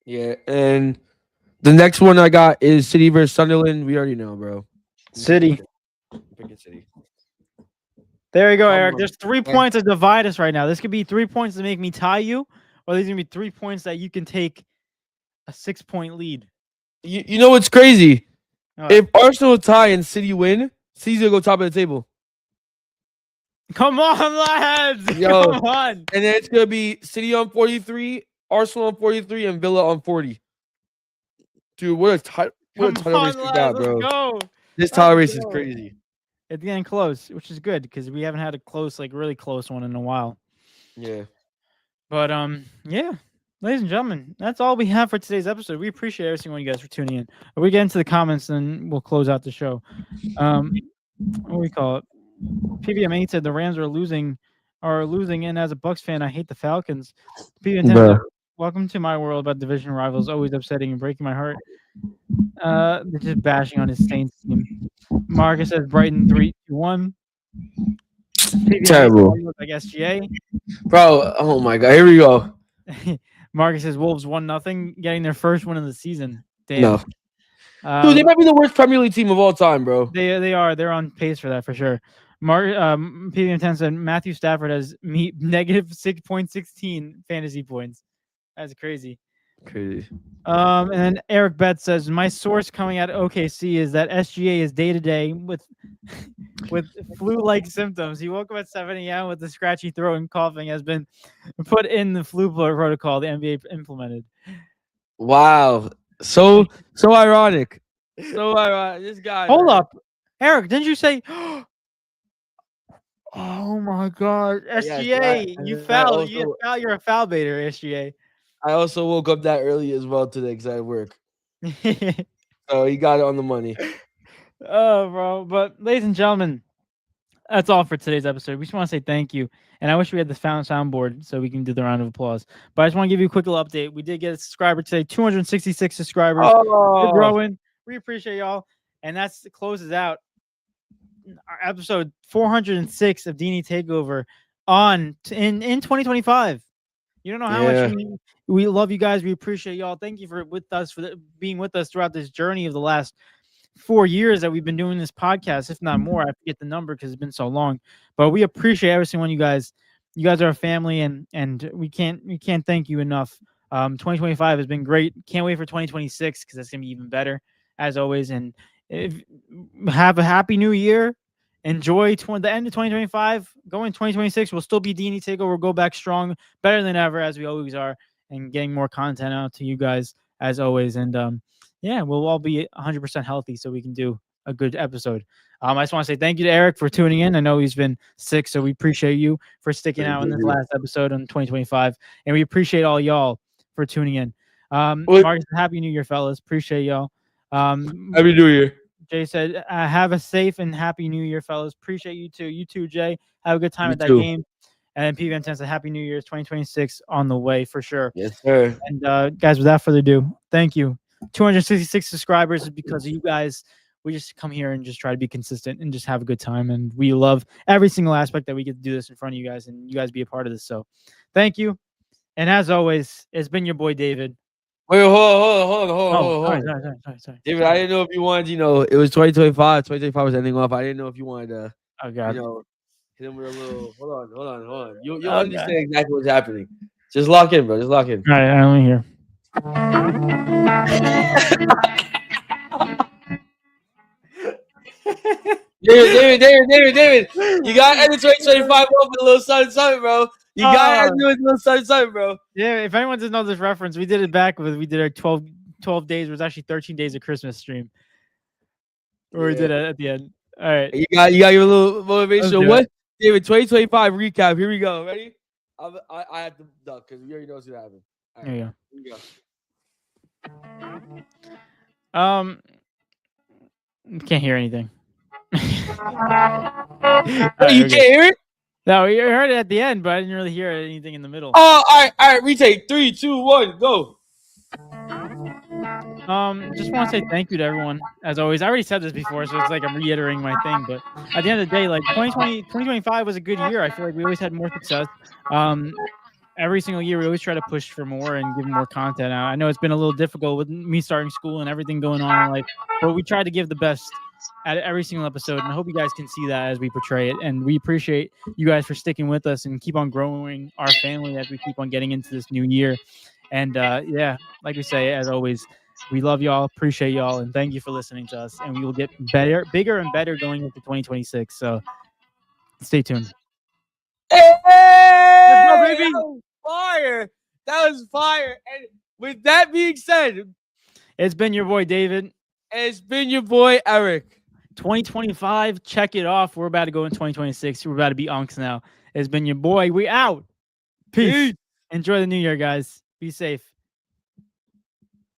Yeah, and the next one I got is City versus Sunderland. We already know, bro. City. There you go, Eric. There's 3 points to divide us right now. This could be 3 points to make me tie you, or these are gonna be 3 points that you can take a 6-point lead. You know what's crazy? If Arsenal tie and City win, City's gonna go top of the table. Come on, lads! Yo, come on! And then it's gonna be City on 43, Arsenal on 43, and Villa on 40. Dude, what a title race we got, bro! Go. This title race is crazy. It's getting close, which is good because we haven't had a close, like really close one in a while. Yeah. But yeah. Ladies and gentlemen, that's all we have for today's episode. We appreciate every single one of you guys for tuning in. If we get into the comments, then we'll close out the show. What do we call it? PVM8 said the Rams are losing, and as a Bucks fan, I hate the Falcons. PVM10 said, welcome to my world about division rivals, always upsetting and breaking my heart. They're just bashing on his Saints team. Marcus says Brighton 3-1. Terrible. Like SGA. Bro, oh my God, here we go. Marcus says Wolves 1-0, getting their first win of the season. Damn. No. Dude, they might be the worst Premier League team of all time, bro. They are. They're on pace for that for sure. PVM10 said Matthew Stafford has negative 6.16 fantasy points. That's crazy. Crazy. And then Eric Betts says my source coming out of OKC is that SGA is day to day with flu-like symptoms. He woke up at 7 a.m. with a scratchy throat and coughing has been put in the flu protocol the NBA implemented. Wow. So ironic. So ironic. This guy. Hold up. Eric, didn't you say oh my God, SGA, yes, you foul. You're a foul baiter, SGA. I also woke up that early as well today because I had work. So he got it on the money. Oh, bro. But ladies and gentlemen, that's all for today's episode. We just want to say thank you. And I wish we had the soundboard so we can do the round of applause. But I just want to give you a quick little update. We did get a subscriber today, 266 subscribers. We're growing. We appreciate y'all. And that closes out our episode 406 of D&E Takeover in 2025. You don't know how much we love you guys. We appreciate y'all. Thank you for being with us throughout this journey of the last 4 years that we've been doing this podcast, if not more. I forget the number because it's been so long. But we appreciate every single one of you guys. You guys are a family, and we can't thank you enough. 2025 has been great. Can't wait for 2026 because that's gonna be even better as always. And have a happy new year. Enjoy the end of 2025. Going 2026, we'll still be D&E Takeover. We'll go back strong, better than ever, as we always are, and getting more content out to you guys as always. And yeah, we'll all be 100% healthy so we can do a good episode. I just want to say thank you to Eric for tuning in. I know he's been sick, so we appreciate you for sticking out in this last episode in 2025, and we appreciate all y'all for tuning in. Marcus, happy New Year, fellas. Appreciate y'all. Happy New Year. Jay said, have a safe and happy New Year, fellas. Appreciate you too. You too, Jay. Have a good time at that game. And P. Van said, happy New Year's 2026 on the way for sure. Yes, sir. And guys, without further ado, thank you. 266 subscribers is because of you guys. We just come here and just try to be consistent and just have a good time. And we love every single aspect that we get to do this in front of you guys and you guys be a part of this. So thank you. And as always, it's been your boy, David. Wait, hold on. Sorry. David, I didn't know if you wanted, it was 2025. 2025 was ending off. I didn't know if you wanted to, hit him with a little, hold on. You'll understand exactly what's happening. Just lock in, bro. Just lock in. All right, I'm here. David. You got to end the 2025 off with a little something, bro. You got to end it with a little something, bro. Yeah, if anyone doesn't know this reference, we did it back with, we did our 12 days. It was actually 13 days of Christmas stream. Or we did it at the end. All right. You got your little motivation. What? David, 2025 recap. Here we go. Ready? I have to duck because we already know what's going to happen. All right. Here we go. Can't hear anything. Right, you can't hear it? No, you heard it at the end, but I didn't really hear anything in the middle. Oh, all right. Retake. 3, 2, 1, go. Just want to say thank you to everyone. As always, I already said this before, so it's like I'm reiterating my thing. But at the end of the day, like 2025 was a good year. I feel like we always had more success. Every single year, we always try to push for more and give more content out. I know it's been a little difficult with me starting school and everything going on in life, but we try to give the best at every single episode, and I hope you guys can see that as we portray it. And we appreciate you guys for sticking with us and keep on growing our family as we keep on getting into this new year. And like we say, as always, we love y'all, appreciate y'all, and thank you for listening to us. And we will get better, bigger and better going into 2026. So stay tuned. Hey, baby. That was fire. That was fire. And with that being said, it's been your boy, David. And it's been your boy, Eric. 2025, check it off. We're about to go in 2026. We're about to be unks now. It's been your boy. We out. Peace. Enjoy the new year, guys. Be safe.